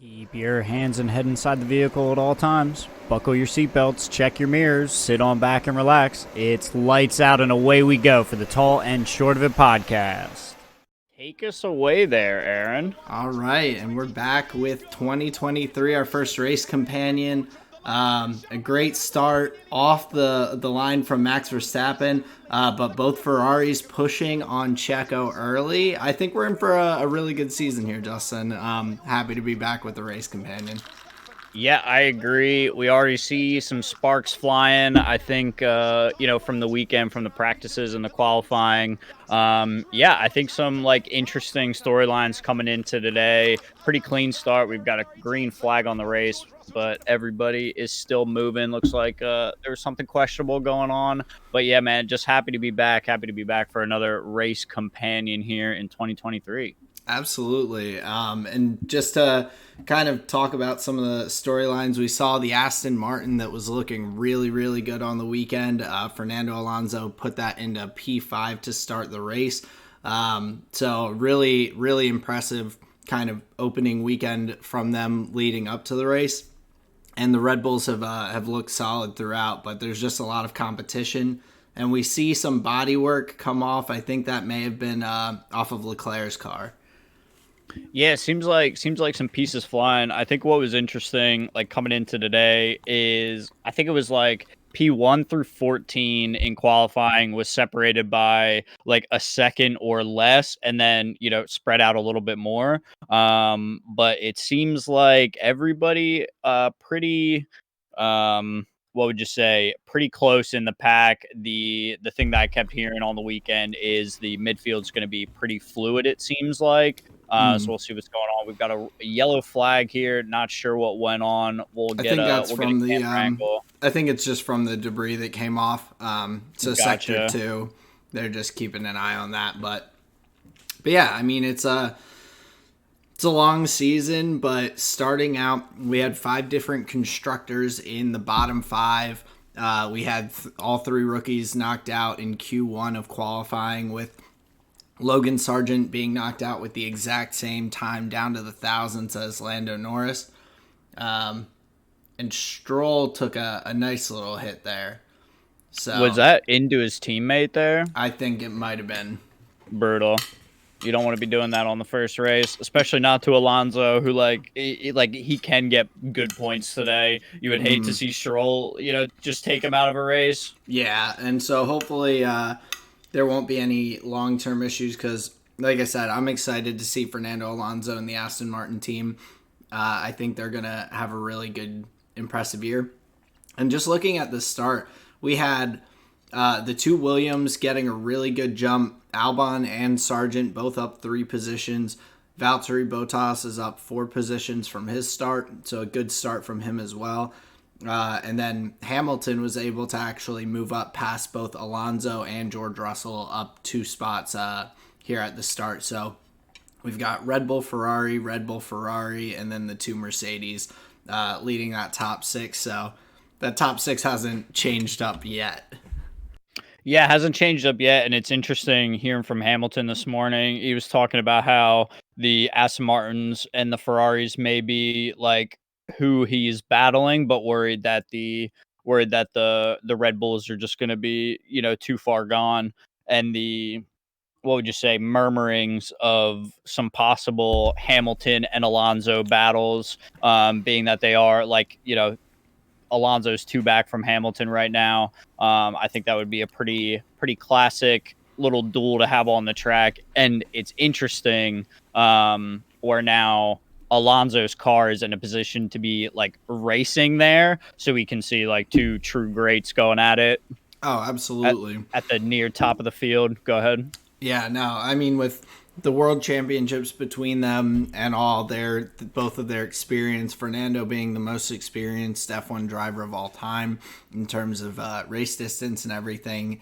Keep your hands and head inside the vehicle at all times. Buckle your seatbelts, check your mirrors, sit on back and relax. It's lights out and away we go for the Tall and Short of It podcast. Take us away there, Aaron. All right, and we're back with 2023, our first race companion. A great start off the line from Max Verstappen, but both Ferraris pushing on Checo early. I think we're in for a really good season here, Justin. Happy to be back with the race companion. Yeah, I agree. We already see some sparks flying. I think, from the weekend, from the practices and the qualifying. I think some interesting storylines coming into today. Pretty clean start. We've got a green flag on the race, but everybody is still moving. Looks like there's something questionable going on. But yeah, man, just happy to be back. Happy to be back for another race companion here in 2023. Absolutely. And just to kind of talk about some of the storylines, we saw the Aston Martin that was looking really, really good on the weekend. Fernando Alonso put that into P5 to start the race. So really, really impressive kind of opening weekend from them leading up to the race. And the Red Bulls have looked solid throughout, but there's just a lot of competition. And we see some body work come off. I think that may have been off of Leclerc's car. Yeah, it seems like some pieces flying. I think what was interesting, coming into today, is I think it was P1 through 14 in qualifying was separated by a second or less, and then spread out a little bit more. But it seems like everybody pretty what would you say, pretty close in the pack. The thing that I kept hearing on the weekend is the midfield's going to be pretty fluid, it seems like. So we'll see what's going on. We've got a yellow flag here. Not sure what went on. I think that's from the. I think it's just from the debris that came off. So Gotcha. sector 2, they're just keeping an eye on that. But yeah, I mean it's a long season. But starting out, we had 5 different constructors in the bottom 5. We had all 3 rookies knocked out in Q1 of qualifying, with Logan Sargent being knocked out with the exact same time down to the thousandths as Lando Norris. And Stroll took a nice little hit there. So Was that into his teammate there? I think it might have been. Brutal. You don't want to be doing that on the first race, especially not to Alonso, who he can get good points today. You would hate to see Stroll, just take him out of a race. Yeah, and so hopefully there won't be any long-term issues because, like I said, I'm excited to see Fernando Alonso and the Aston Martin team. I think they're going to have a really good, impressive year. And just looking at the start, we had the 2 Williams getting a really good jump. Albon and Sargent both up 3 positions. Valtteri Bottas is up 4 positions from his start, so a good start from him as well. And then Hamilton was able to actually move up past both Alonso and George Russell up 2 spots here at the start. So we've got Red Bull, Ferrari, and then the 2 Mercedes leading that top 6. So that top 6 hasn't changed up yet. Yeah, it hasn't changed up yet, and it's interesting hearing from Hamilton this morning. He was talking about how the Aston Martins and the Ferraris may be who he's battling, but worried that the Red Bulls are just going to be too far gone, and the what would you say murmurings of some possible Hamilton and Alonso battles, being that they are Alonso's 2 back from Hamilton right now. I think that would be a pretty classic little duel to have on the track, and it's interesting where now Alonso's car is in a position to be racing there, so we can see 2 true greats going at it. Oh, absolutely. At the near top of the field. Go ahead. Yeah, no, I mean, with the world championships between them and all both of their experience, Fernando being the most experienced F1 driver of all time in terms of race distance and everything,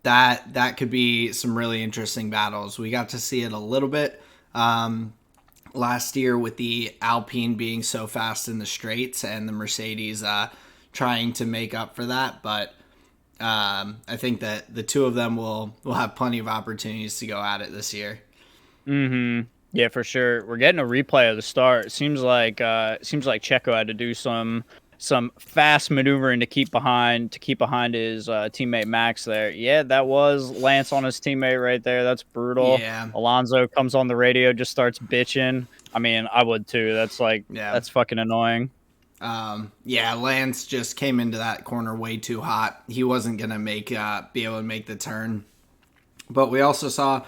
that could be some really interesting battles. We got to see it a little bit last year with the Alpine being so fast in the straights and the Mercedes trying to make up for that, but I think that the 2 of them will have plenty of opportunities to go at it this year. Mm-hmm. Yeah, for sure. We're getting a replay of the start. Seems like Checo had to do some fast maneuvering to keep behind his teammate Max there. Yeah, that was Lance on his teammate right there. That's brutal. Yeah, Alonso comes on the radio, just starts bitching. I mean, I would too. yeah. That's fucking annoying. Yeah, Lance just came into that corner way too hot. He wasn't gonna be able to make the turn. But we also saw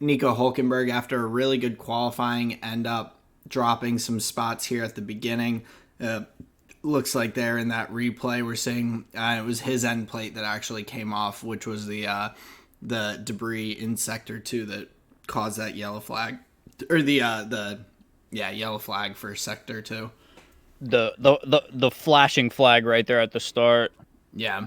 Nico Hulkenberg, after a really good qualifying, end up dropping some spots here at the beginning. Looks like there in that replay we're seeing it was his end plate that actually came off, which was the debris in sector 2 that caused that yellow flag, or the yellow flag for sector 2. The flashing flag right there at the start. Yeah.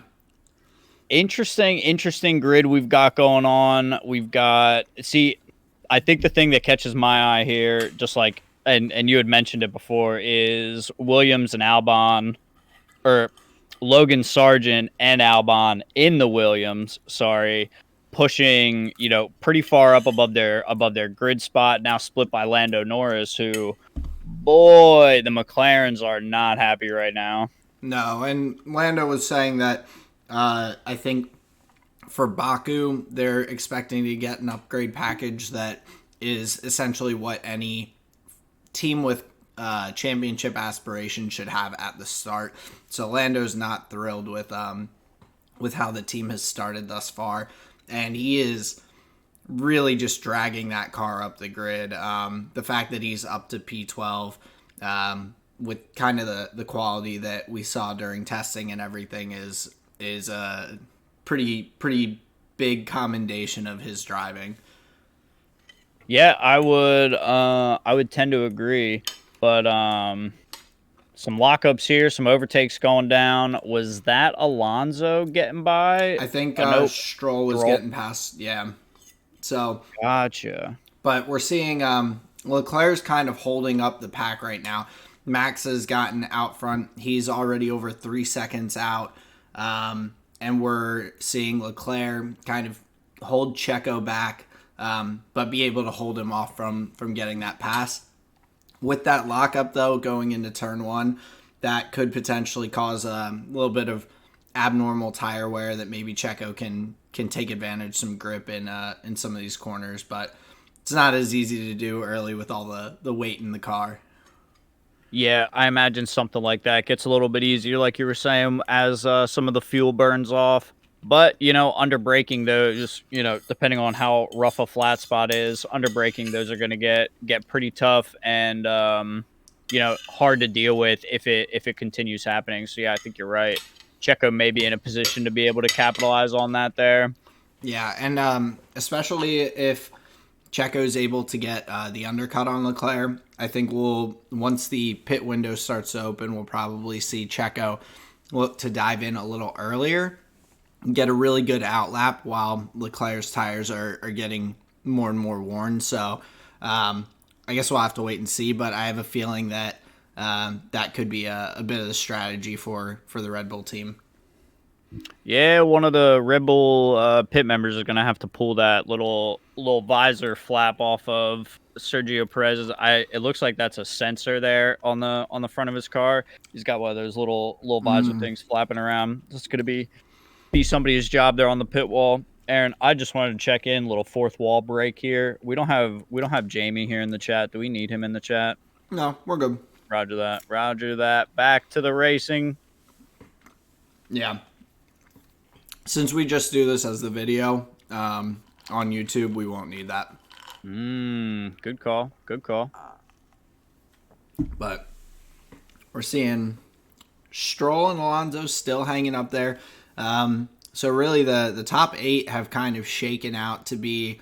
Interesting grid we've got going on. I think the thing that catches my eye here, just like, and you had mentioned it before, is Williams and Albon, or Logan Sargent and Albon in the Williams, pushing, pretty far up above their grid spot, now split by Lando Norris, who, boy, the McLarens are not happy right now. No, and Lando was saying that I think for Baku, they're expecting to get an upgrade package that is essentially what any team with championship aspiration should have at the start. So Lando's not thrilled with how the team has started thus far, and he is really just dragging that car up the grid. The fact that he's up to P12 with kind of the quality that we saw during testing and everything is a pretty big commendation of his driving. Yeah, I would tend to agree, but some lockups here, some overtakes going down. Was that Alonso getting by? I think Nope. Stroll was getting past. Yeah, so Gotcha. but we're seeing Leclerc's kind of holding up the pack right now. Max has gotten out front. He's already over 3 seconds out. And we're seeing Leclerc kind of hold Checo back, but be able to hold him off from getting that pass. With that lockup, though, going into turn 1, that could potentially cause a little bit of abnormal tire wear that maybe Checo can take advantage, some grip in some of these corners. But it's not as easy to do early with all the weight in the car. Yeah, I imagine something like that gets a little bit easier, like you were saying, as some of the fuel burns off. But, under braking, though, just, depending on how rough a flat spot is, under braking, those are going to get pretty tough and, hard to deal with if it continues happening. So, yeah, I think you're right. Checo may be in a position to be able to capitalize on that there. Yeah, and especially if Checo's able to get the undercut on Leclerc, I think once the pit window starts to open, we'll probably see Checo look to dive in a little earlier, get a really good outlap while Leclerc's tires are getting more and more worn. So I guess we'll have to wait and see, but I have a feeling that that could be a bit of the strategy for the Red Bull team. Yeah, one of the Red Bull pit members is going to have to pull that little visor flap off of Sergio Perez's. It looks like that's a sensor there on the front of his car. He's got one of those little visor things flapping around. This is going to be somebody's job there on the pit wall. Aaron, I just wanted to check in, little fourth wall break here. We don't have Jamie here in the chat. Do we need him in the chat? No, we're good. Roger that. Back to the racing. Yeah. Since we just do this as the video on YouTube, we won't need that. Good call. But we're seeing Stroll and Alonso still hanging up there. So really the top 8 have kind of shaken out to be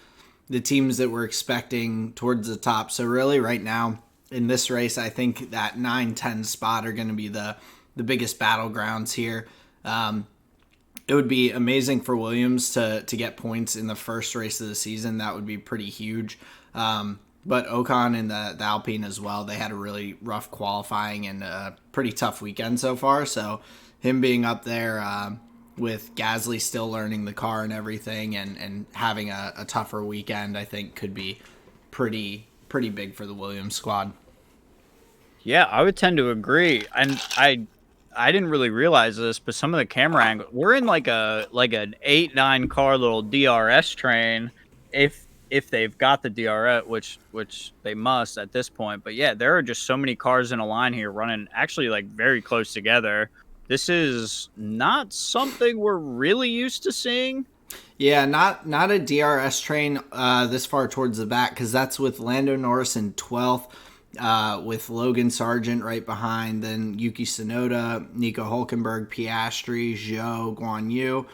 the teams that we're expecting towards the top. So really right now in this race, I think that 9-10 spot are going to be the biggest battlegrounds here. It would be amazing for Williams to get points in the first race of the season. That would be pretty huge. But Ocon and the Alpine as well, they had a really rough qualifying and a pretty tough weekend so far. So him being up there with Gasly still learning the car and everything and having a tougher weekend, I think could be pretty big for the Williams squad. Yeah, I would tend to agree. And I didn't really realize this, but some of the camera angles, we're in like an 8-9 car little DRS train if they've got the DRS, which they must at this point. But yeah, there are just so many cars in a line here running actually like very close together. This is not something we're really used to seeing. Yeah, not a DRS train this far towards the back, because that's with Lando Norris in 12th, with Logan Sargent right behind, then Yuki Tsunoda, Nico Hulkenberg, Piastri, Zhou, Guan Yu,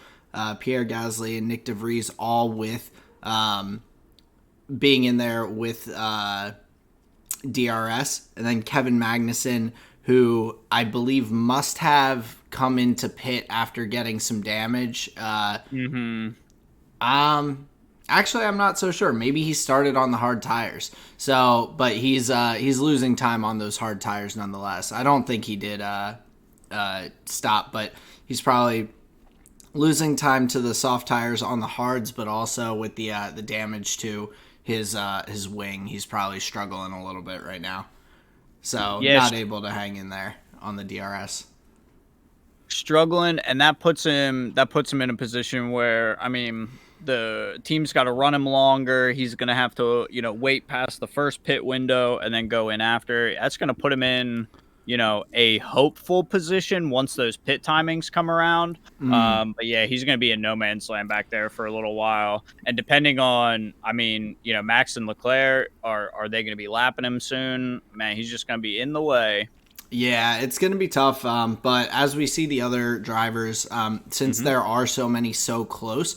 Pierre Gasly, and Nick DeVries, all with being in there with DRS, and then Kevin Magnussen, who I believe must have come into pit after getting some damage. Actually, I'm not so sure. Maybe he started on the hard tires. So, but he's losing time on those hard tires nonetheless. I don't think he did stop, but he's probably losing time to the soft tires on the hards, but also with the damage to his wing. He's probably struggling a little bit right now. So, not able to hang in there on the DRS. Struggling, and that puts him in a position where, I mean, the team's got to run him longer. He's going to have to, wait past the first pit window and then go in after. That's going to put him in, a hopeful position once those pit timings come around. But yeah, he's going to be in no man's land back there for a little while. And depending on, I mean, Max and Leclerc, are they going to be lapping him soon? Man, he's just going to be in the way. Yeah, it's going to be tough. But as we see the other drivers, since there are so many so close,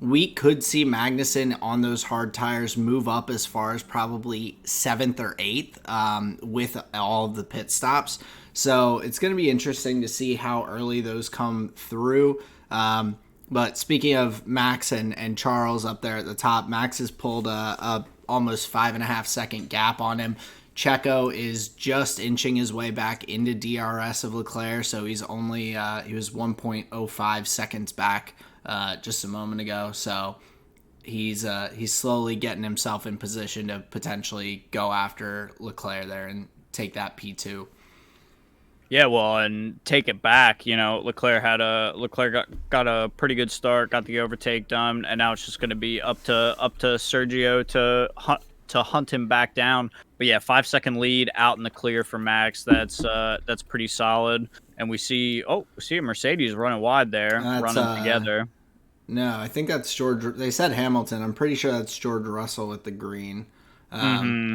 we could see Magnussen on those hard tires move up as far as probably 7th or 8th with all of the pit stops. So it's going to be interesting to see how early those come through. But speaking of Max and Charles up there at the top, Max has pulled a almost 5.5 second gap on him. Checo is just inching his way back into DRS of Leclerc, so he's only he was 1.05 seconds back just a moment ago. So he's slowly getting himself in position to potentially go after Leclerc there and take that P2. Yeah, well, and take it back. Leclerc got a pretty good start, got the overtake done, and now it's just going to be up to Sergio to hunt him back down. But yeah, 5-second lead out in the clear for Max. That's pretty solid. And we see a Mercedes running wide there, running together. No, I think that's George. They said Hamilton. I'm pretty sure that's George Russell with the green.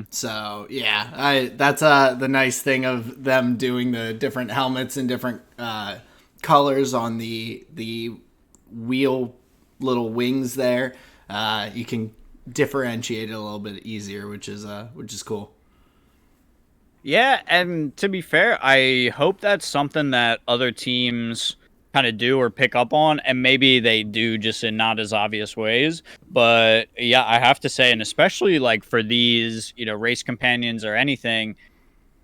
So yeah, that's the nice thing of them doing the different helmets and different colors on the wheel little wings there. You can differentiate it a little bit easier, which is cool. Yeah, and to be fair, I hope that's something that other teams kind of do or pick up on, and maybe they do just in not as obvious ways. But yeah, I have to say, and especially like for these, race companions or anything,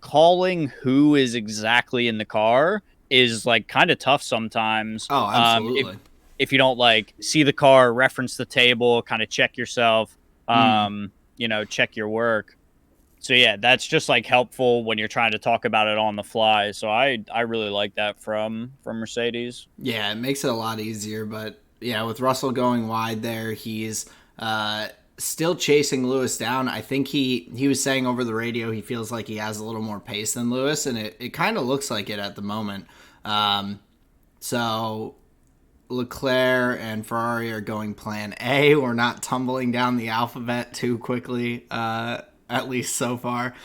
calling who is exactly in the car is like kind of tough sometimes. Oh, absolutely. If you don't like see the car, reference the table, kind of check yourself, check your work. So yeah, that's just like helpful when you're trying to talk about it on the fly. So I really like that from Mercedes. Yeah, it makes it a lot easier. But yeah, with Russell going wide there, he's still chasing Lewis down. I think he was saying over the radio he feels like he has a little more pace than Lewis, and it kind of looks like it at the moment. So Leclerc and Ferrari are going plan A. We're not tumbling down the alphabet too quickly, at least so far.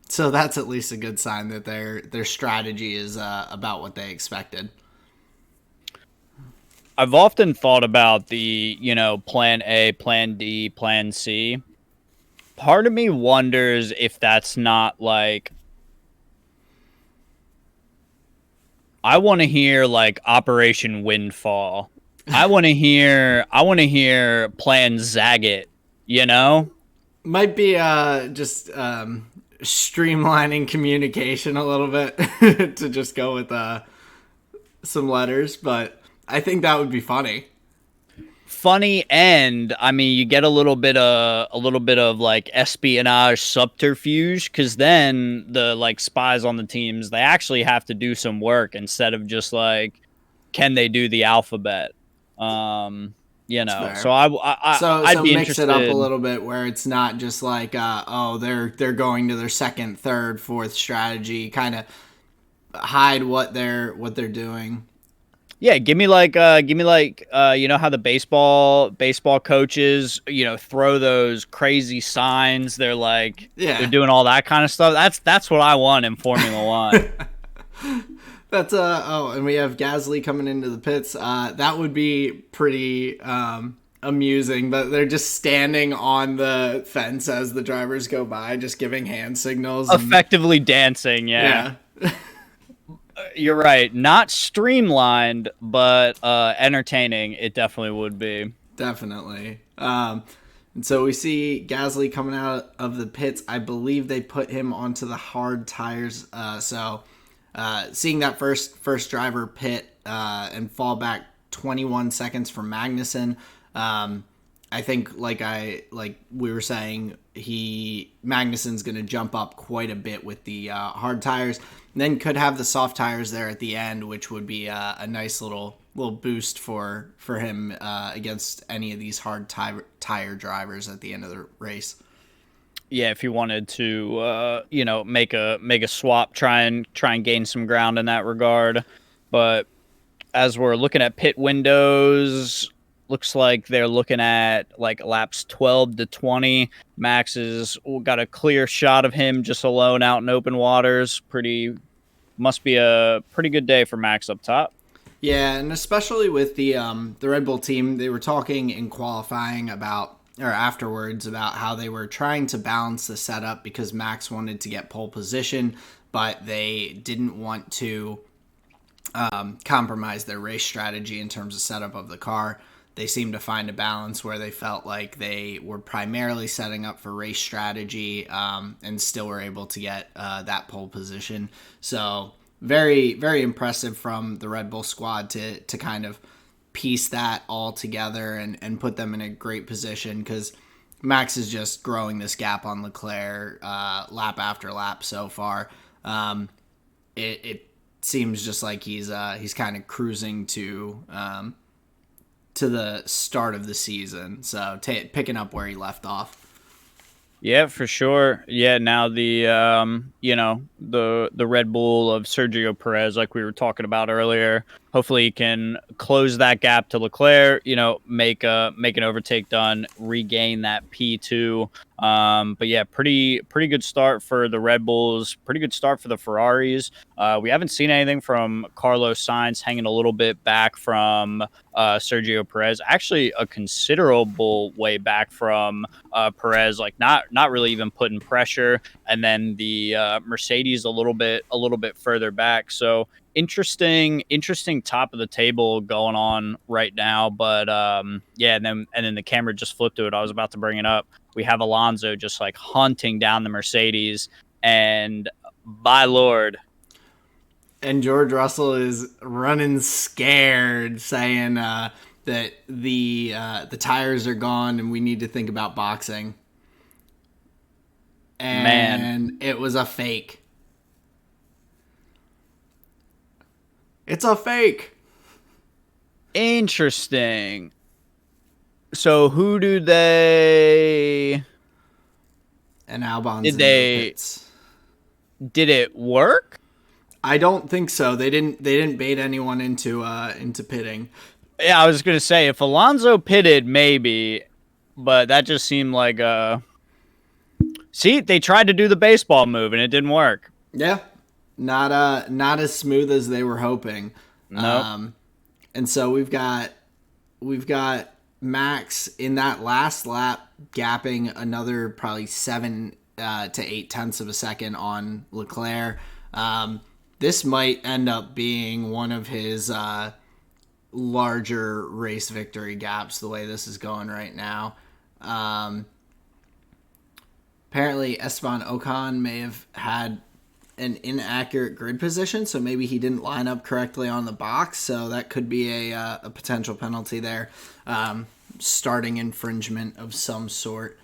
So that's at least a good sign that their strategy is about what they expected. I've often thought about the, plan A, plan D, plan C. Part of me wonders if that's not like, I want to hear like Operation Windfall. I want to hear Plan Zagat, Might be just streamlining communication a little bit to just go with some letters, but I think that would be funny. funny, and I mean, you get a little bit of like espionage subterfuge, because then the like spies on the teams, they actually have to do some work instead of just like, can they do the alphabet? Um, It's so fair. I'd So be mix it up a interested. little bit where it's not just like oh they're going to their second, third, fourth strategy. Kind of hide what they're doing. Yeah, you know how the baseball coaches, throw those crazy signs. They're Yeah. doing all that kind of stuff. That's what I want in Formula One. That's oh, and we have Gasly coming into the pits. That would be pretty amusing, but they're just standing on the fence as the drivers go by, just giving hand signals and Effectively dancing, yeah. yeah, You're right. Not streamlined, but entertaining. It definitely would be. definitely. And so we see Gasly coming out of the pits. I believe they put him onto the hard tires. Seeing that first driver pit and fall back 21 seconds from Magnussen. I think like we were saying, Magnussen's going to jump up quite a bit with the hard tires, and then could have the soft tires there at the end, which would be a nice little boost for him against any of these hard tire drivers at the end of the race. Yeah, if you wanted to, make a swap, try and gain some ground in that regard. But as we're looking at pit windows, looks like they're looking at like laps 12 to 20. Max has got a clear shot of him just alone out in open waters. Must be a pretty good day for Max up top. Yeah, and especially with the Red Bull team, they were talking in qualifying about or afterwards about how they were trying to balance the setup because Max wanted to get pole position, but they didn't want to compromise their race strategy in terms of setup of the car. They seemed to find a balance where they felt like they were primarily setting up for race strategy and still were able to get that pole position. So very, very impressive from the Red Bull squad to kind of piece that all together and put them in a great position because Max is just growing this gap on Leclerc lap after lap so far. It seems just like he's kind of cruising to the start of the season, so picking up where he left off. Yeah, for sure. Yeah, now the Red Bull of Sergio Perez, like we were talking about earlier, hopefully he can close that gap to Leclerc. Make an overtake done, regain that P2. But yeah, pretty good start for the Red Bulls. Pretty good start for the Ferraris. We haven't seen anything from Carlos Sainz, hanging a little bit back from Sergio Perez. Actually, a considerable way back from Perez. Like not really even putting pressure. And then the Mercedes a little bit further back. So interesting top of the table going on right now. But yeah, and then the camera just flipped to it. I was about to bring it up. We have Alonso just like hunting down the Mercedes, and by Lord. And George Russell is running scared, saying that the tires are gone and we need to think about boxing. And Man, it was a fake. It's a fake. interesting. So who do they? And Albon's Did in the they? pits. Did it work? I don't think so. They didn't bait anyone into pitting. Yeah, I was gonna say if Alonso pitted, maybe, but that just seemed like See, they tried to do the baseball move and it didn't work. Yeah. Not as smooth as they were hoping. Nope. And so we've got Max in that last lap gapping another probably 7 to 8 tenths of a second on Leclerc. This might end up being one of his larger race victory gaps the way this is going right now. Apparently Esteban Ocon may have had an inaccurate grid position, so maybe he didn't line up correctly on the box, so that could be a potential penalty there. starting infringement of some sort.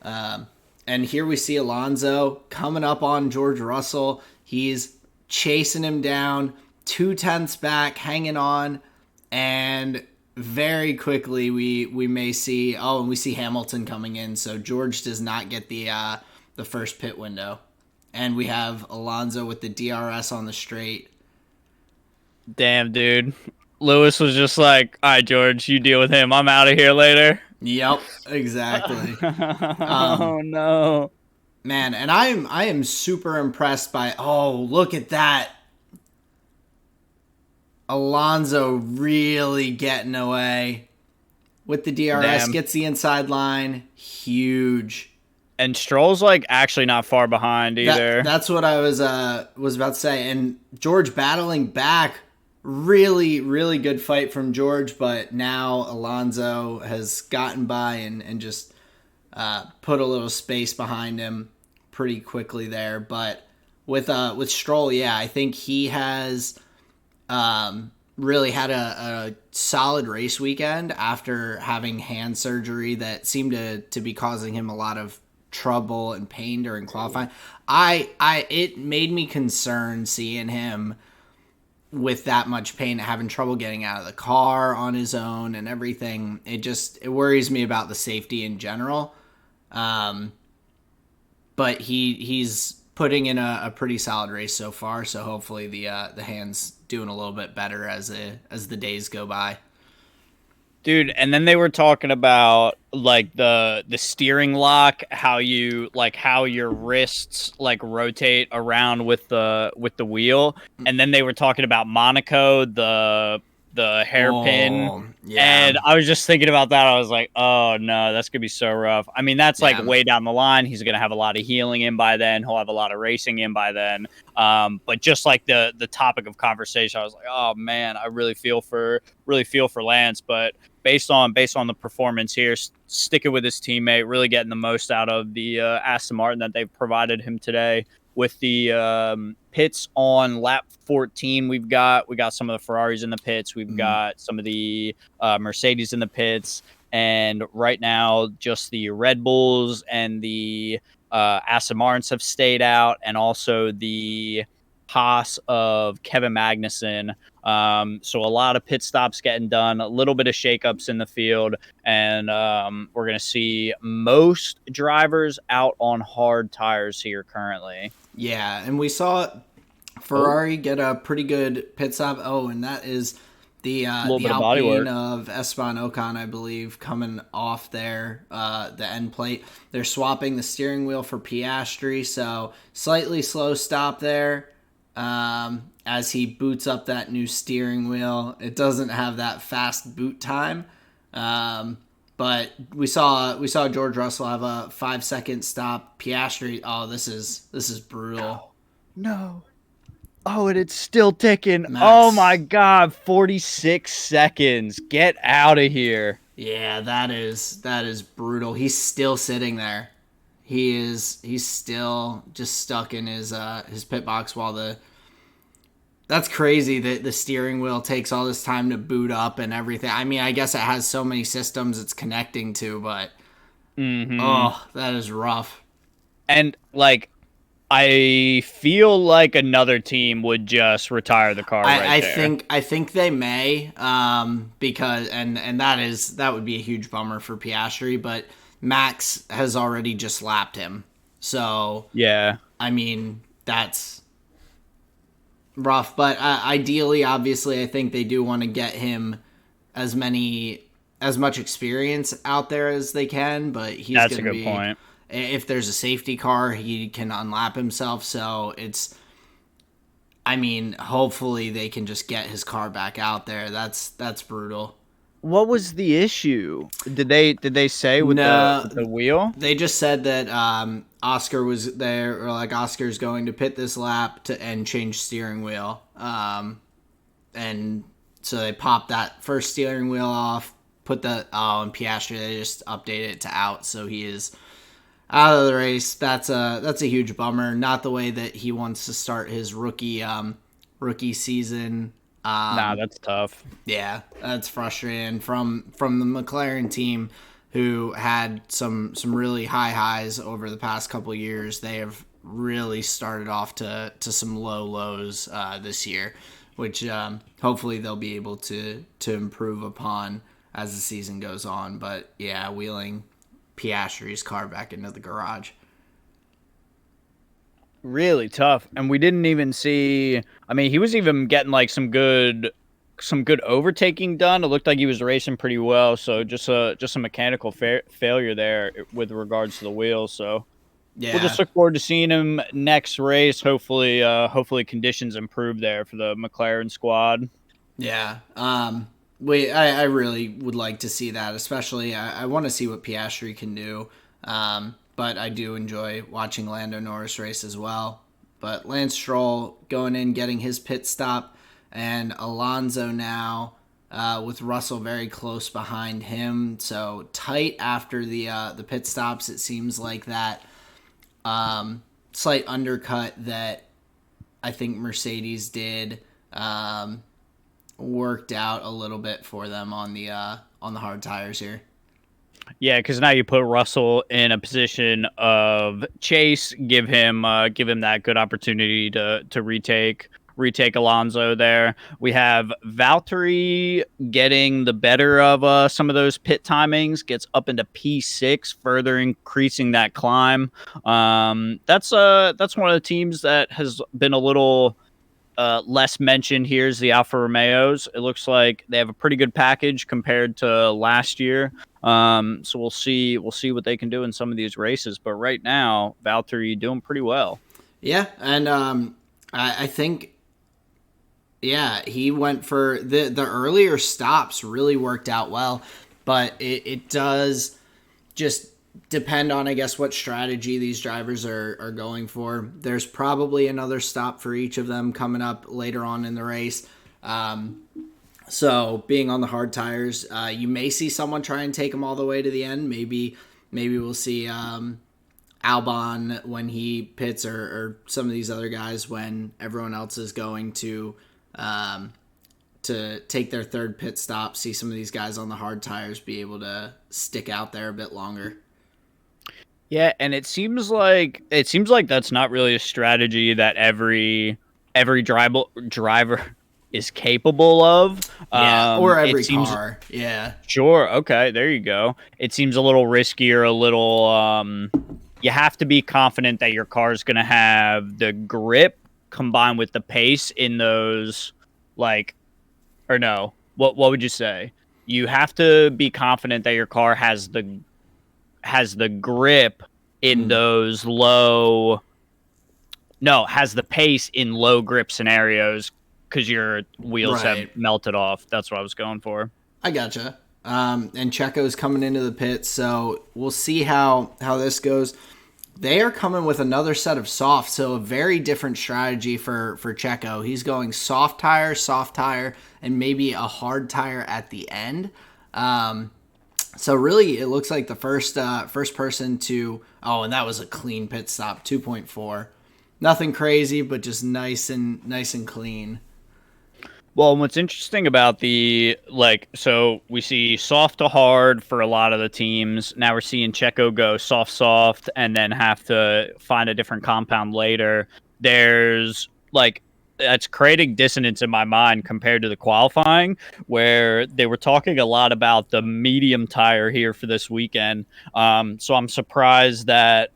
And here we see Alonso coming up on George Russell. He's chasing him down, 2/10 back, hanging on, and very quickly we may see. Oh, and we see Hamilton coming in. So George does not get the first pit window, and we have Alonso with the DRS on the straight. Damn, dude. Lewis was just like, all right, George, you deal with him. I'm out of here later. Yep, exactly. Oh no, Man, and I am super impressed by. Oh, look at that. Alonso really getting away with the DRS. damn. Gets the inside line. Huge. And Stroll's like actually not far behind either. That's what I was about to say. And George battling back. Really, really good fight from George, but now Alonso has gotten by and just put a little space behind him pretty quickly there. But with Stroll, yeah, I think he has really had a solid race weekend after having hand surgery that seemed to be causing him a lot of trouble and pain during qualifying. It made me concerned seeing him with that much pain, having trouble getting out of the car on his own and everything. It worries me about the safety in general. But he's putting in a pretty solid race so far. So hopefully the hand's doing a little bit better as the days go by. Dude, and then they were talking about like the steering lock, how your wrists like rotate around with the wheel, and then they were talking about Monaco, the hairpin. Oh, yeah. And I was just thinking about that. I was like, oh no, that's gonna be so rough. I mean, that's like Yeah. way down the line. He's gonna have a lot of healing in by then. He'll have a lot of racing in by then. But just like the topic of conversation, I was like, oh man, I really feel for Lance. But based on the performance here, sticking with his teammate, really getting the most out of the Aston Martin that they've provided him today. With the pits on lap 14, we got some of the Ferraris in the pits. We've got some of the Mercedes in the pits. And right now, just the Red Bulls and the Aston Martins have stayed out, and also the Haas of Kevin Magnussen. So a lot of pit stops getting done, a little bit of shakeups in the field, and we're going to see most drivers out on hard tires here currently. Yeah, and we saw Ferrari get a pretty good pit stop. Oh, and that is the Alpine of Esteban Ocon, I believe, coming off there, the end plate. They're swapping the steering wheel for Piastri, so slightly slow stop there. As he boots up that new steering wheel. It doesn't have that fast boot time. But we saw George Russell have a 5-second stop. Piastri, oh, this is brutal. No. Oh, and it's still ticking. Max. Oh my God, 46 seconds. Get out of here. Yeah, that is brutal. He's still sitting there. He's still just stuck in his pit box while that's crazy that the steering wheel takes all this time to boot up and everything. I mean, I guess it has so many systems it's connecting to, but oh, that is rough. And like, I feel like another team would just retire the car I there. I think they may, because and that would be a huge bummer for Piastri, but Max has already just lapped him. So yeah, I mean, that's rough, but ideally, obviously, I think they do want to get him as much experience out there as they can. But that's a good point. If there's a safety car, he can unlap himself. So I mean, hopefully they can just get his car back out there. That's brutal. What was the issue? Did they say with the wheel? They just said that Oscar was there, or like Oscar's going to pit this lap and change steering wheel. And so they popped that first steering wheel off, and Piastri, they just updated it to out, so he is out of the race. That's a huge bummer. Not the way that he wants to start his rookie season. Nah, that's tough. Yeah, that's frustrating from the McLaren team, who had some really high highs over the past couple years. They have really started off to some low lows this year, which hopefully they'll be able to improve upon as the season goes on. But yeah, wheeling Piastri's car back into the garage. Really tough. And we didn't even see, I mean, he was even getting like some good overtaking done. It looked like he was racing pretty well. So just a mechanical failure there with regards to the wheels. So we'll just Yeah, look forward to seeing him next race. Hopefully conditions improve there for the McLaren squad. yeah. I really would like to see that, especially I want to see what Piastri can do. But I do enjoy watching Lando Norris race as well. But Lance Stroll going in, getting his pit stop, and Alonso now with Russell very close behind him. So tight after the pit stops. It seems like that slight undercut that I think Mercedes did worked out a little bit for them on the hard tires here. Yeah, because now you put Russell in a position of chase, give him that good opportunity to retake Alonso there. We have Valtteri getting the better of some of those pit timings, gets up into P6, further increasing that climb. That's one of the teams that has been a little less mentioned here is the Alfa Romeos. It looks like they have a pretty good package compared to last year. So we'll see what they can do in some of these races. But right now, Valtteri doing pretty well. Yeah, and I think yeah he went for the earlier stops really worked out well, but it does just depend on, I guess, what strategy these drivers are going for. There's probably another stop for each of them coming up later on in the race. So being on the hard tires, you may see someone try and take them all the way to the end. Maybe we'll see Albon when he pits, or some of these other guys when everyone else is going to take their third pit stop. See some of these guys on the hard tires be able to stick out there a bit longer. Yeah, and it seems like that's not really a strategy that every driver is capable of. Yeah, or It every seems car. Yeah, Sure. Okay. There you go. It seems a little riskier, a little. You have to be confident that your car is going to have the grip combined with the pace in those, like, or no. What would you say? You have to be confident that your car has the grip in those low. No, has the pace in low grip scenarios because your wheels have right. melted off. That's what I was going for. I gotcha. And Checo's coming into the pits, so we'll see how this goes. They are coming with another set of softs, so a very different strategy for Checo. He's going soft tire, and maybe a hard tire at the end. So really, it looks like the first person to. Oh, and that was a clean pit stop, 2.4. Nothing crazy, but just nice and clean. Well, what's interesting about so we see soft to hard for a lot of the teams. Now we're seeing Checo go soft, and then have to find a different compound later. There's that's creating dissonance in my mind compared to the qualifying, where they were talking a lot about the medium tire here for this weekend. So I'm surprised that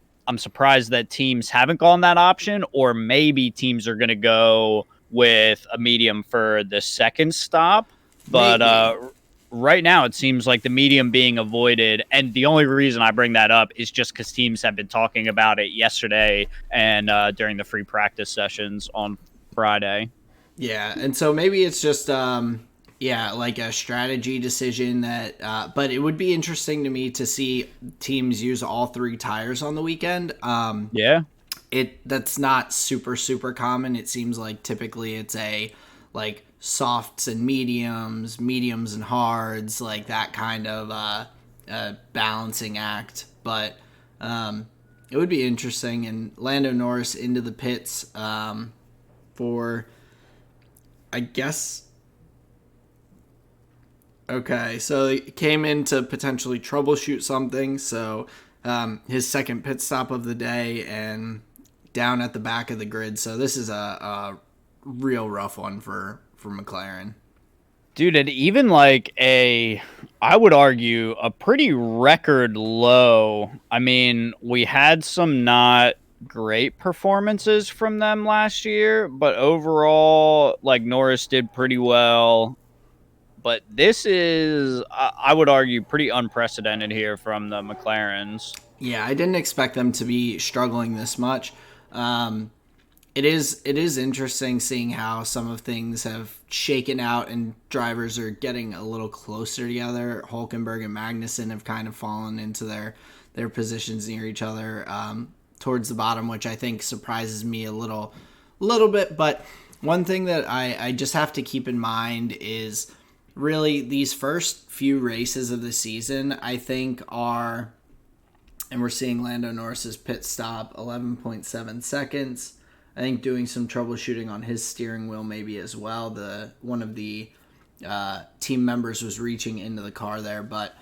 teams haven't gone that option, or maybe teams are going to go with a medium for the second stop. But Maybe. right now, it seems like the medium being avoided. And the only reason I bring that up is just because teams have been talking about it yesterday and during the free practice sessions on Friday. Yeah, and so maybe it's just like a strategy decision that but it would be interesting to me to see teams use all three tires on the weekend. Yeah. That's not super common. It seems like typically it's a like softs and mediums and hards, like that kind of balancing act. But it would be interesting. And Lando Norris into the pits for, I guess, Okay, so he came in to potentially troubleshoot something. So his second pit stop of the day and down at the back of the grid. So this is a real rough one for McLaren. Dude, and even like I would argue, a pretty record low. I mean, we had some not great performances from them last year, but overall, like Norris did pretty well. But this is, I would argue, pretty unprecedented here from the McLarens. Yeah, I didn't expect them to be struggling this much. Um, it is interesting seeing how some of things have shaken out and drivers are getting a little closer together. Hulkenberg and Magnussen have kind of fallen into their positions near each other towards the bottom, which I think surprises me a little bit. But one thing that I just have to keep in mind is really these first few races of the season, I think are, and we're seeing Lando Norris's pit stop, 11.7 seconds. I think doing some troubleshooting on his steering wheel maybe as well. One of the team members was reaching into the car there, but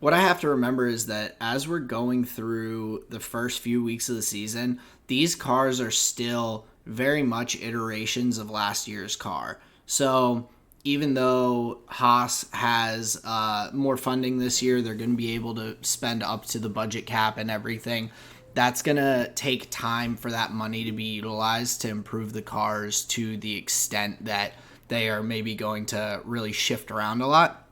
what I have to remember is that as we're going through the first few weeks of the season, these cars are still very much iterations of last year's car. So even though Haas has more funding this year, they're going to be able to spend up to the budget cap and everything. That's going to take time for that money to be utilized to improve the cars to the extent that they are maybe going to really shift around a lot,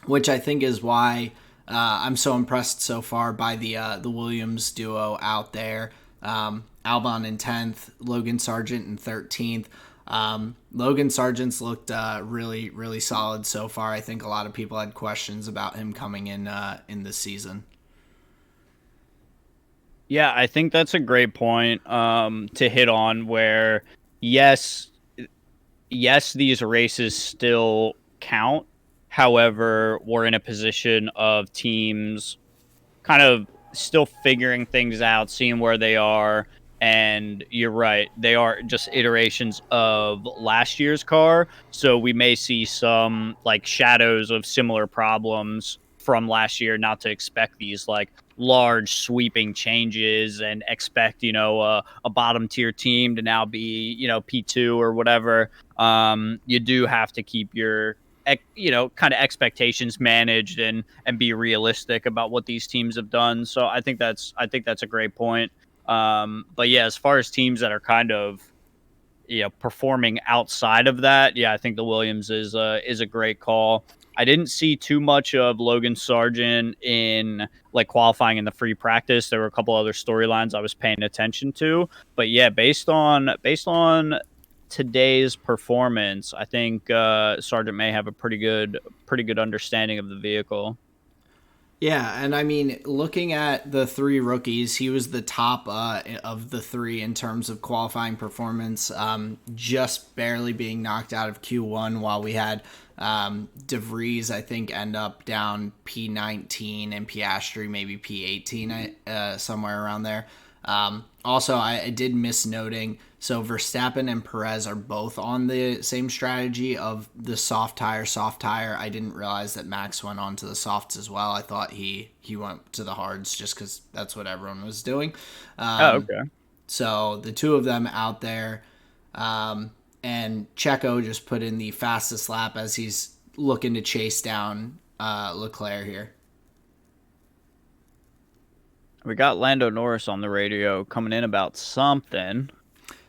which I think is why I'm so impressed so far by the Williams duo out there. Albon in 10th, Logan Sargent in 13th. Logan Sargent's looked really, really solid so far. I think a lot of people had questions about him coming in this season. Yeah, I think that's a great point to hit on where, yes, these races still count. However, we're in a position of teams kind of still figuring things out, seeing where they are. And you're right, they are just iterations of last year's car. So we may see some like shadows of similar problems from last year, not to expect these like large sweeping changes and expect, a bottom tier team to now be, P2 or whatever. You do have to keep your kind of expectations managed and be realistic about what these teams have done. So I think that's a great point. But yeah, as far as teams that are kind of performing outside of that, yeah, I think the Williams is a great call. I didn't see too much of Logan Sargent in like qualifying in the free practice. There were a couple other storylines I was paying attention to, but yeah, based on today's performance, I think Sargent may have a pretty good understanding of the vehicle. Yeah, and I mean, looking at the three rookies, he was the top of the three in terms of qualifying performance, just barely being knocked out of Q1 while we had De Vries, I think, end up down P19 and Piastri maybe P18, somewhere around there. Also, I did miss noting, so Verstappen and Perez are both on the same strategy of the soft tire, soft tire. I didn't realize that Max went on to the softs as well. I thought he went to the hards just because that's what everyone was doing. Oh, okay. So the two of them out there, and Checo just put in the fastest lap as he's looking to chase down Leclerc here. We got Lando Norris on the radio coming in about something.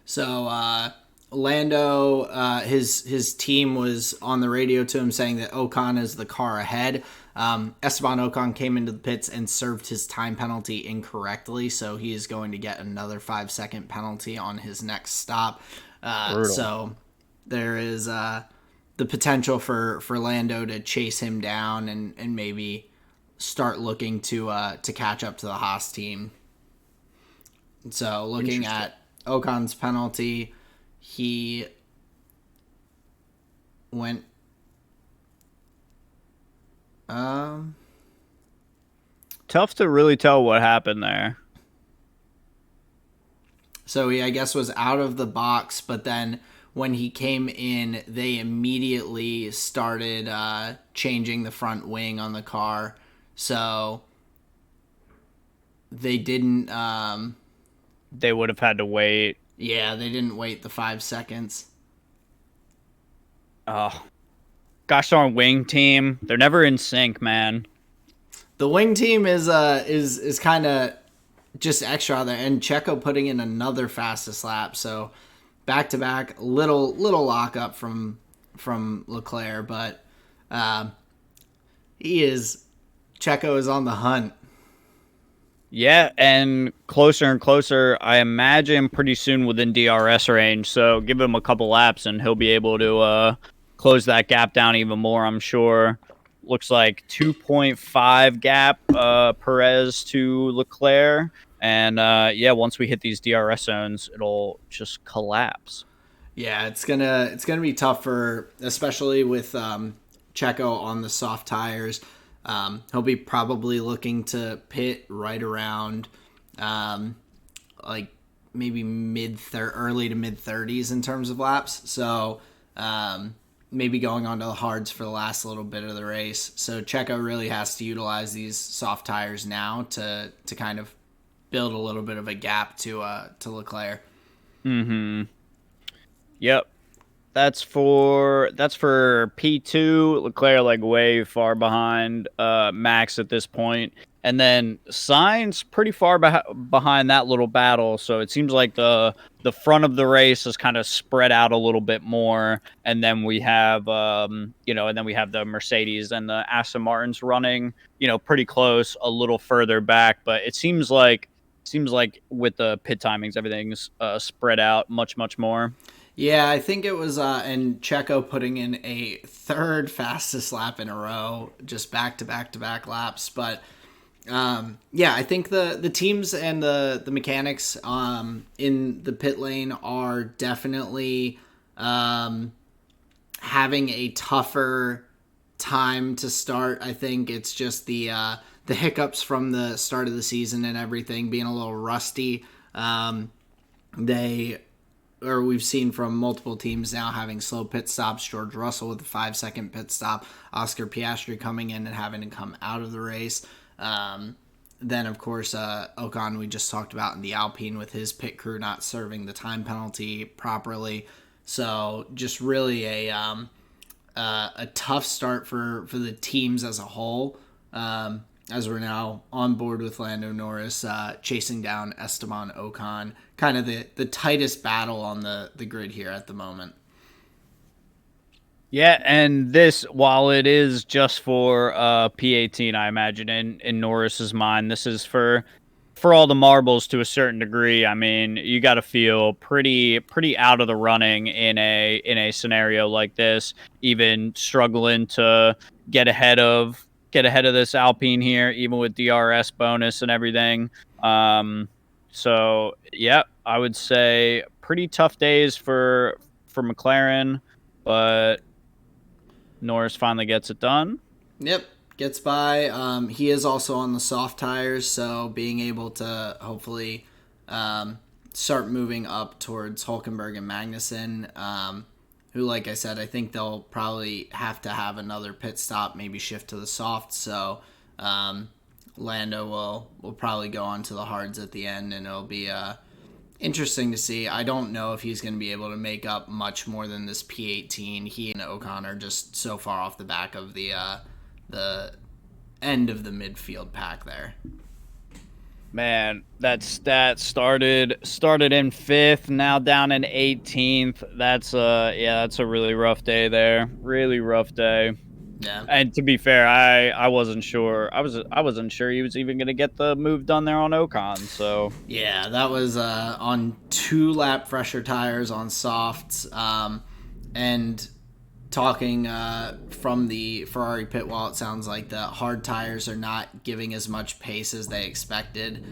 So Lando, his team was on the radio to him saying that Ocon is the car ahead. Esteban Ocon came into the pits and served his time penalty incorrectly, so he is going to get another 5-second penalty on his next stop. So there is the potential for Lando to chase him down and maybe start looking to catch up to the Haas team. So looking at Ocon's penalty, he went Tough to really tell what happened there. so he, I guess, was out of the box, but then when he came in, they immediately started changing the front wing on the car. So they didn't. They would have had to wait. Yeah, they didn't wait the 5 seconds. Oh, gosh darn wing team. They're never in sync, man. The wing team is kind of just extra there, and Checo putting in another fastest lap. So back to back, little lockup from Leclerc, but Checo is on the hunt. Yeah, and closer. I imagine pretty soon within DRS range. So give him a couple laps, and he'll be able to close that gap down even more. I'm sure. Looks like 2.5 gap Perez to Leclerc, and yeah, once we hit these DRS zones, it'll just collapse. Yeah, it's gonna be tough for, especially with Checo on the soft tires. He'll be probably looking to pit right around like maybe early to mid 30s in terms of laps. So maybe going on to the hards for the last little bit of the race. So Checo really has to utilize these soft tires now to kind of build a little bit of a gap to Leclerc. Mm-hmm. Yep. That's for P2. Leclerc like way far behind Max at this point. And then Sainz pretty far behind that little battle. So it seems like the front of the race is kind of spread out a little bit more. And then we have and then we have the Mercedes and the Aston Martins running, pretty close, a little further back. But it seems like with the pit timings, everything's spread out much more. Yeah, I think it was, and Checo putting in a third fastest lap in a row, just back to back laps. But yeah, I think the teams and the mechanics in the pit lane are definitely having a tougher time to start. I think it's just the hiccups from the start of the season and everything being a little rusty. We've seen from multiple teams now having slow pit stops. George Russell with a 5-second pit stop. Oscar Piastri coming in and having to come out of the race. Then, of course, Ocon, we just talked about in the Alpine with his pit crew not serving the time penalty properly. So just really a tough start for the teams as a whole. As we're now on board with Lando Norris chasing down Esteban Ocon. Kind of the tightest battle on the grid here at the moment. Yeah, and this, while it is just for P18, I imagine in Norris's mind, this is for all the marbles to a certain degree. I mean, you got to feel pretty out of the running in a scenario like this, even struggling to get ahead of this Alpine here, even with DRS bonus and everything. So yeah, I would say pretty tough days for McLaren, but Norris finally gets it done. Yep, gets by. He is also on the soft tires, so being able to hopefully start moving up towards Hülkenberg and Magnussen, who, like I said, I think they'll probably have to have another pit stop, maybe shift to the soft. So Lando will probably go on to the hards at the end, and it'll be interesting to see. I don't know if he's going to be able to make up much more than this P18. He and Ocon are just so far off the back of the end of the midfield pack there. Man, that started in 5th, now down in 18th. That's a really rough day there. Really rough day. Yeah. And to be fair, I wasn't sure. I wasn't sure he was even going to get the move done there on Ocon. So yeah, that was on 2 lap fresher tires on softs. And talking from the Ferrari pit wall, it sounds like the hard tires are not giving as much pace as they expected.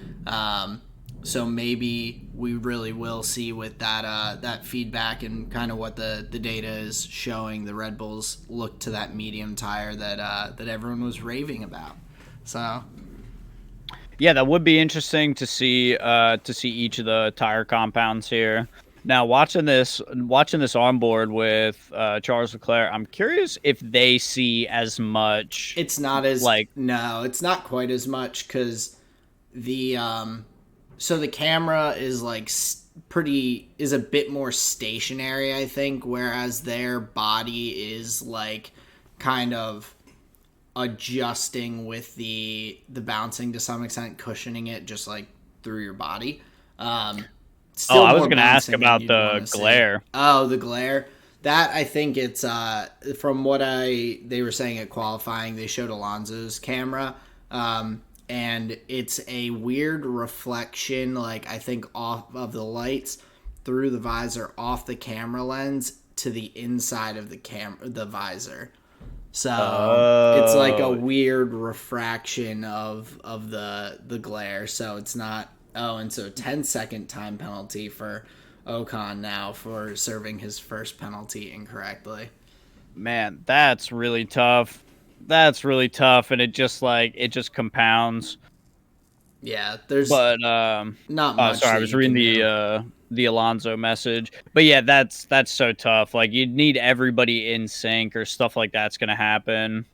So maybe we really will see with that feedback and kind of what the data is showing, the Red Bulls look to that medium tire that everyone was raving about. So yeah, that would be interesting to see each of the tire compounds here. Now watching this onboard with Charles Leclerc, I'm curious if they see as much It's not as like no, it's not quite as much because the so the camera is like pretty is a bit more stationary, I think, whereas their body is like kind of adjusting with the bouncing to some extent, cushioning it just like through your body. Um, oh, Still I was more gonna ask bouncing than about you'd want the to see. glare. Oh, the glare. That I think it's from what they were saying at qualifying, they showed Alonso's camera. And it's a weird reflection, like I think off of the lights through the visor off the camera lens to the inside of the visor. So it's like a Oh, weird refraction of the glare. So it's not. Oh, and so 10-second time penalty for Ocon now for serving his first penalty incorrectly. man, that's really tough. That's really tough, and it just compounds. Yeah, there's But not oh, much sorry, I that was you reading can do. the Alonso message. But yeah, that's so tough. Like you'd need everybody in sync, or stuff like that's gonna happen.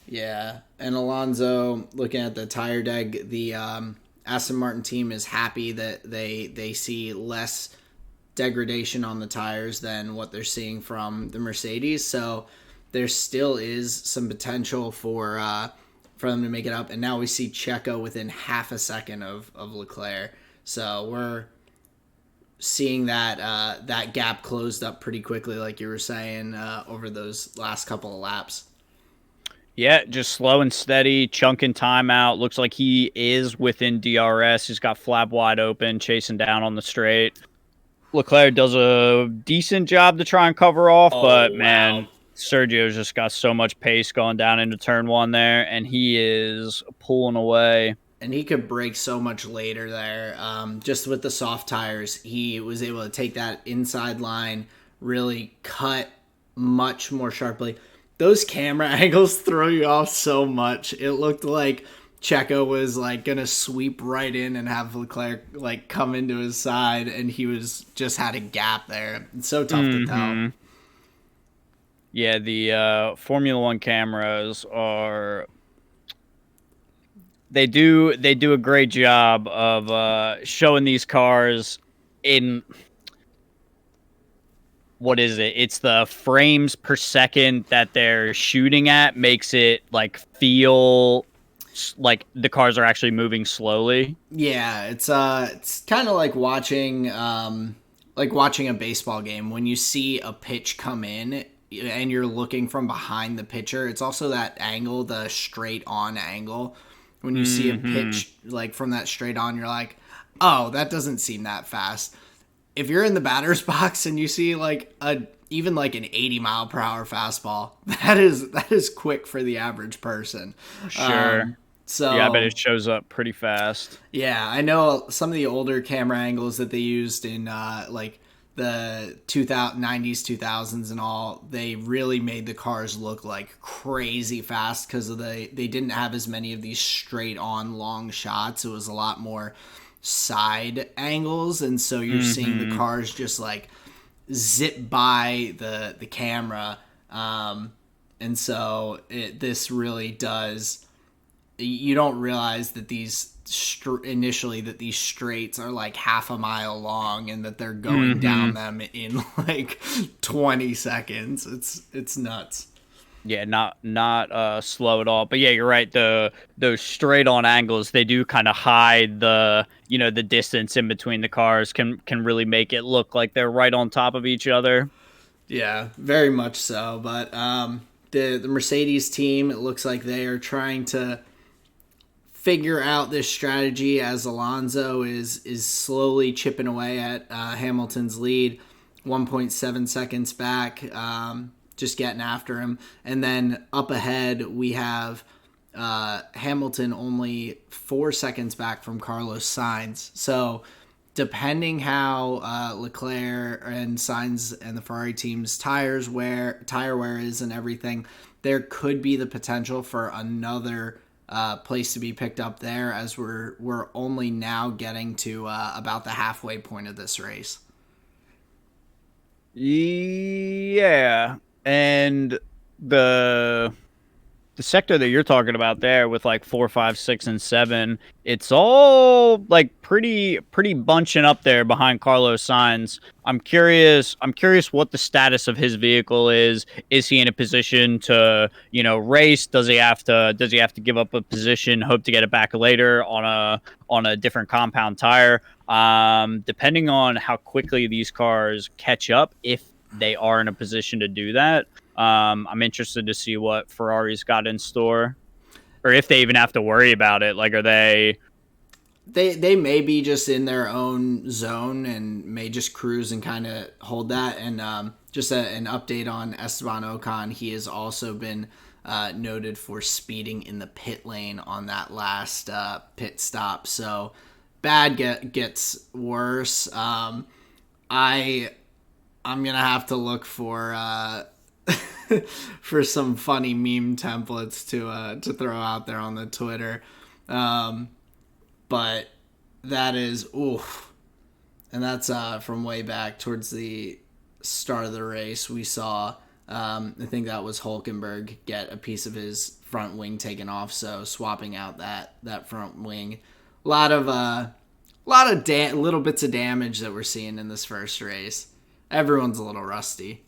Yeah, and Alonso looking at the tire deck, the Aston Martin team is happy that they see less degradation on the tires than what they're seeing from the Mercedes. So there still is some potential for them to make it up. And now we see Checo within half a second of Leclerc. So we're seeing that gap closed up pretty quickly, like you were saying, over those last couple of laps. Yeah, just slow and steady, chunking time out. Looks like he is within DRS. He's got flap wide open, chasing down on the straight. Leclerc does a decent job to try and cover off, but Oh wow. man, Sergio's just got so much pace going down into turn one there, and he is pulling away. And he could break so much later there. Just with the soft tires, he was able to take that inside line, really cut much more sharply. Those camera angles throw you off so much. It looked like Checo was like gonna sweep right in and have Leclerc like come into his side, and he was just had a gap there. It's so tough to tell. Hmm. Yeah, the Formula One cameras are they do a great job of showing these cars in what is it? It's the frames per second that they're shooting at makes it like feel like the cars are actually moving slowly. Yeah, it's kind of like watching a baseball game when you see a pitch come in and you're looking from behind the pitcher. It's also that angle, the straight on angle. When you see a Hmm. pitch like from that straight on, you're like, "Oh, that doesn't seem that fast." If you're in the batter's box and you see like a even like an 80-mile-per-hour fastball, that is quick for the average person. Sure. Um, Yeah, I bet so it shows up pretty fast. yeah, I know some of the older camera angles that they used in like the 2090s, 2000s, and all. They really made the cars look like crazy fast because of they didn't have as many of these straight on long shots. It was a lot more side angles, and so you're seeing the Hmm. cars just like zip by the camera. And so this really does, you don't realize that initially that these straights are like half a mile long and that they're going down Hmm. them in like 20 seconds. It's nuts. Yeah, not slow at all. But yeah, you're right. Those straight on angles, they do kind of hide the distance in between the cars, can really make it look like they're right on top of each other. Yeah, very much so. But the Mercedes team, it looks like they are trying to figure out this strategy as Alonso is slowly chipping away at Hamilton's lead, 1.7 seconds back, just getting after him. And then up ahead, we have Hamilton only 4 seconds back from Carlos Sainz. So depending how Leclerc and Sainz and the Ferrari team's tire wear is and everything, there could be the potential for another place to be picked up there, as we're only now getting to about the halfway point of this race. Yeah, and the the sector that you're talking about there with like 4, 5, 6, and 7, it's all like pretty bunching up there behind Carlos Sainz. I'm curious what the status of his vehicle is. Is he in a position to, race? Does he have to give up a position, hope to get it back later on a different compound tire? Depending on how quickly these cars catch up, if they are in a position to do that, I'm interested to see what Ferrari's got in store, or if they even have to worry about it. Like, are they? They may be just in their own zone and may just cruise and kind of hold that. And just an update on Esteban Ocon, he has also been noted for speeding in the pit lane on that last pit stop. So bad gets worse. I'm gonna have to look for for some funny meme templates to throw out there on the Twitter. But that is oof, and that's from way back towards the start of the race. We saw I think that was Hulkenberg get a piece of his front wing taken off, so swapping out that front wing. A lot of little bits of damage that we're seeing in this first race. Everyone's a little rusty.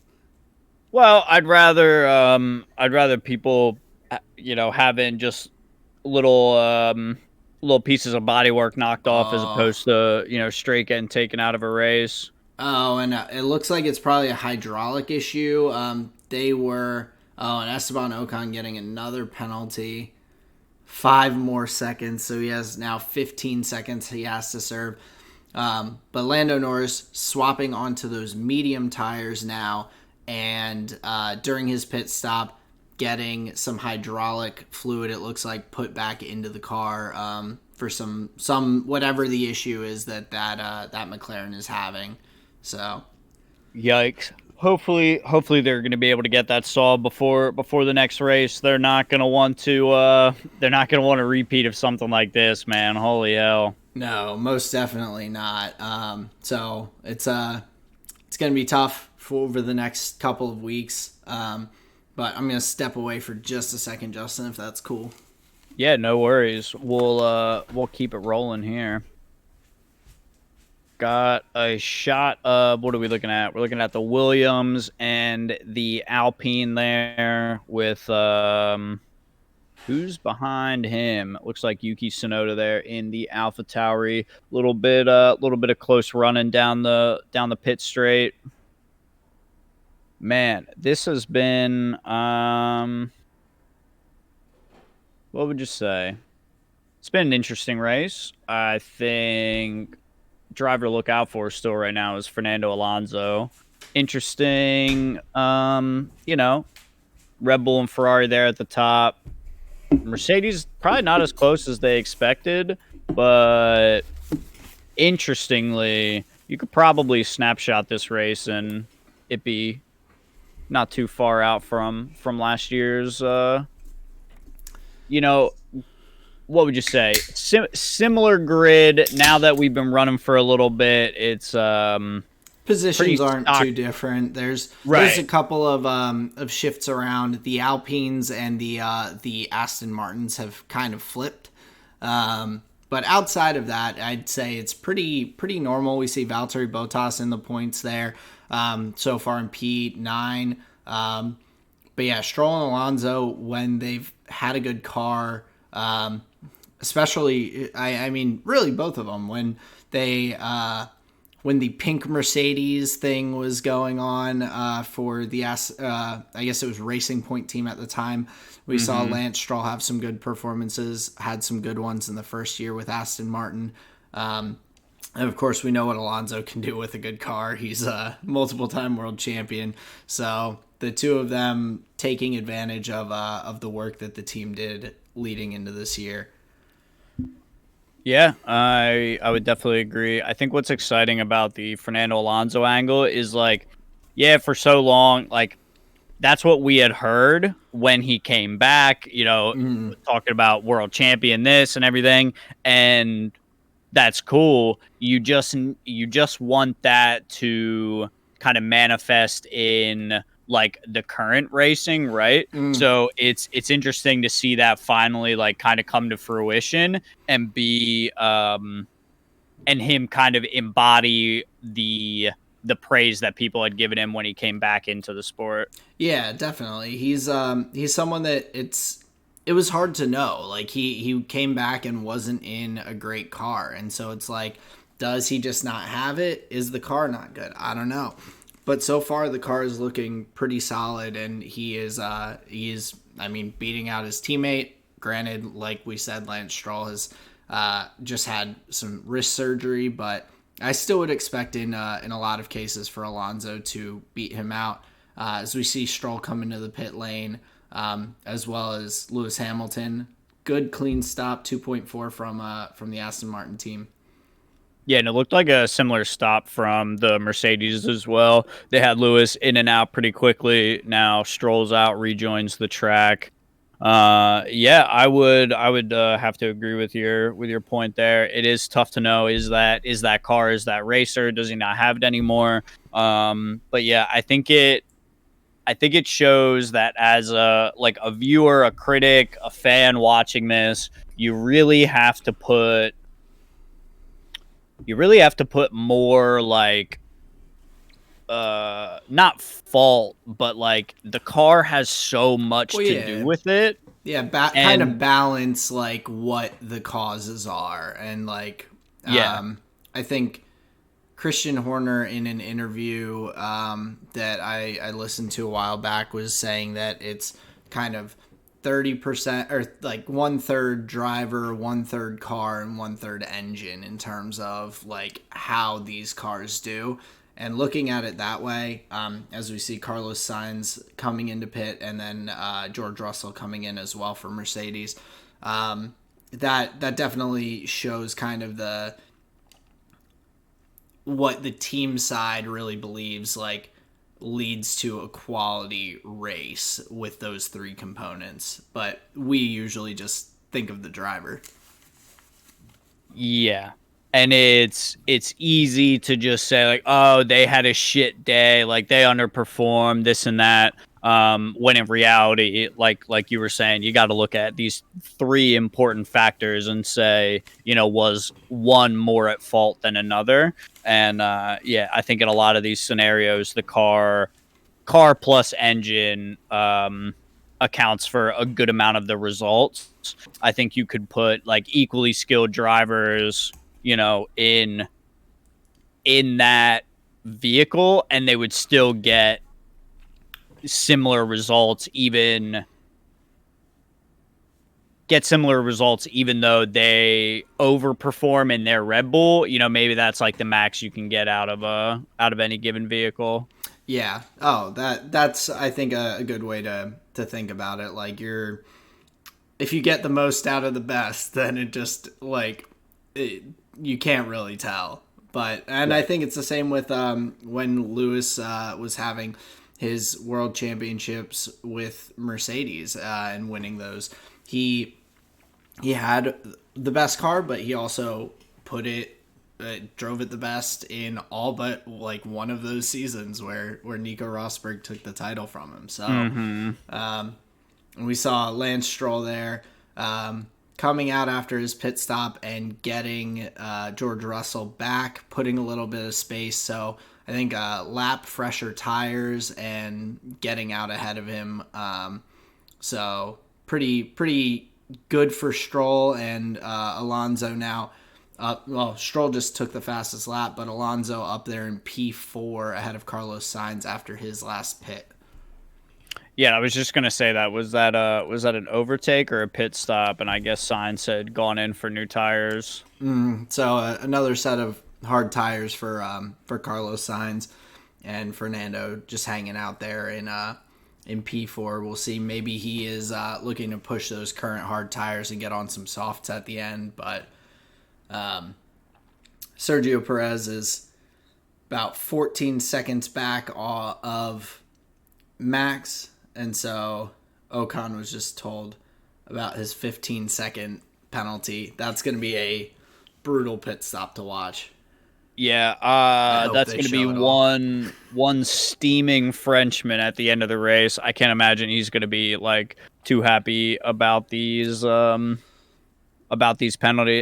Well, I'd rather people, having just little little pieces of bodywork knocked off as Oh, opposed to straight getting taken out of a race. oh, and it looks like it's probably a hydraulic issue. They were and Esteban Ocon getting another penalty. 5 more seconds, so he has now 15 seconds he has to serve. But Lando Norris swapping onto those medium tires now, and during his pit stop, getting some hydraulic fluid, it looks like, put back into the car for some whatever the issue is that McLaren is having. So Yikes. Hopefully they're going to be able to get that solved before the next race. They're not going to want a repeat of something like this, man. Holy hell. no, most definitely not. So it's gonna be tough for over the next couple of weeks. But I'm gonna step away for just a second, Justin, if that's cool. Yeah, no worries. We'll keep it rolling here. Got a shot of, what are we looking at? We're looking at the Williams and the Alpine there with who's behind him? Looks like Yuki Tsunoda there in the Alpha Tauri. Little bit of close running down the pit straight. Man, this has been what would you say? It's been an interesting race. I think driver to look out for still right now is Fernando Alonso. Interesting, Red Bull and Ferrari there at the top. Mercedes probably not as close as they expected, but interestingly, you could probably snapshot this race and it be not too far out from last year's. You know, what would you say? Similar grid. Now that we've been running for a little bit, it's pretty Positions aren't stock. too different. There's a Right. couple of shifts around. The Alpines and the Aston Martins have kind of flipped. But outside of that, I'd say it's pretty normal. We see Valtteri Bottas in the points there so far in P9. But yeah, Stroll and Alonso, when they've had a good car, especially, I mean, really both of them, when the pink Mercedes thing was going on for the I guess it was Racing Point team at the time. We saw Lance Stroll have some good performances, had some good ones in the first year with Aston Martin. And of course, we know what Alonso can do with a good car. He's a multiple-time world champion. So the two of them taking advantage of the work that the team did leading into this year. Yeah, I would definitely agree. I think what's exciting about the Fernando Alonso angle is, like, yeah, for so long, like, that's what we had heard when he came back, Mm, talking about world champion this and everything. And that's cool. You just want that to kind of manifest in like the current racing, right? mm. So it's interesting to see that finally like kind of come to fruition and be and him kind of embody the praise that people had given him when he came back into the sport. Yeah, definitely. He's someone that it was hard to know. Like he came back and wasn't in a great car. And so it's like, does he just not have it? Is the car not good? I don't know. But so far the car is looking pretty solid, and he is I mean, beating out his teammate. Granted, like we said, Lance Stroll has just had some wrist surgery, but I still would expect in a lot of cases for Alonso to beat him out, as we see Stroll come into the pit lane, as well as Lewis Hamilton. Good clean stop, 2.4 from the Aston Martin team. Yeah, and it looked like a similar stop from the Mercedes as well. They had Lewis in and out pretty quickly. Now Stroll's out, rejoins the track. Yeah, I would have to agree with your point there. It is tough to know, is that car, is that racer, does he not have it anymore? But yeah, I think it shows that as a viewer, a critic, a fan watching this, you really have to put more like not fault, but like the car has so much Well, to do yeah, with it. yeah, kind of And balance like what the causes are, and like yeah, I think Christian Horner in an interview that I listened to a while back was saying that it's kind of 30% or like one third driver, one third car, and one third engine in terms of like how these cars do. And looking at it that way, as we see Carlos Sainz coming into pit, and then George Russell coming in as well for Mercedes, that definitely shows kind of the what the team side really believes like leads to a quality race with those three components. But we usually just think of the driver. yeah. And it's easy to just say like, oh, they had a shit day, like they underperformed, this and that. When in reality, like you were saying, you got to look at these three important factors and say, was one more at fault than another? And yeah, I think in a lot of these scenarios, the car plus engine accounts for a good amount of the results. I think you could put like equally skilled drivers, in that vehicle, and they would still similar results even similar results even though they overperform in their Red Bull. Maybe that's like the max you can get out of any given vehicle. Yeah. Oh, that's I think a good way to think about it. Like if you get the most out of the best, then it just like you can't really tell. And I Right. think it's the same with when Lewis was having his world championships with Mercedes and winning those. He had the best car, but he also drove it the best in all but like one of those seasons where Nico Rosberg took the title from him. So Mm-hmm. we saw Lance Stroll there coming out after his pit stop and getting George Russell back, putting a little bit of space. So I think lap fresher tires and getting out ahead of him. So pretty good for Stroll and Alonso now. Well, Stroll just took the fastest lap, but Alonso up there in P4 ahead of Carlos Sainz after his last pit. Yeah, I was just gonna say that was that an overtake or a pit stop? And I guess Sainz had gone in for new tires. So another set of hard tires for Carlos Sainz, and Fernando just hanging out there in P4. We'll see. Maybe he is looking to push those current hard tires and get on some softs at the end, but Sergio Perez is about 14 seconds back of Max, and so Ocon was just told about his 15-second penalty. That's going to be a brutal pit stop to watch. Yeah, I hope that's they going to be show it all. one steaming Frenchman at the end of the race. I can't imagine he's going to be like too happy about these penalty.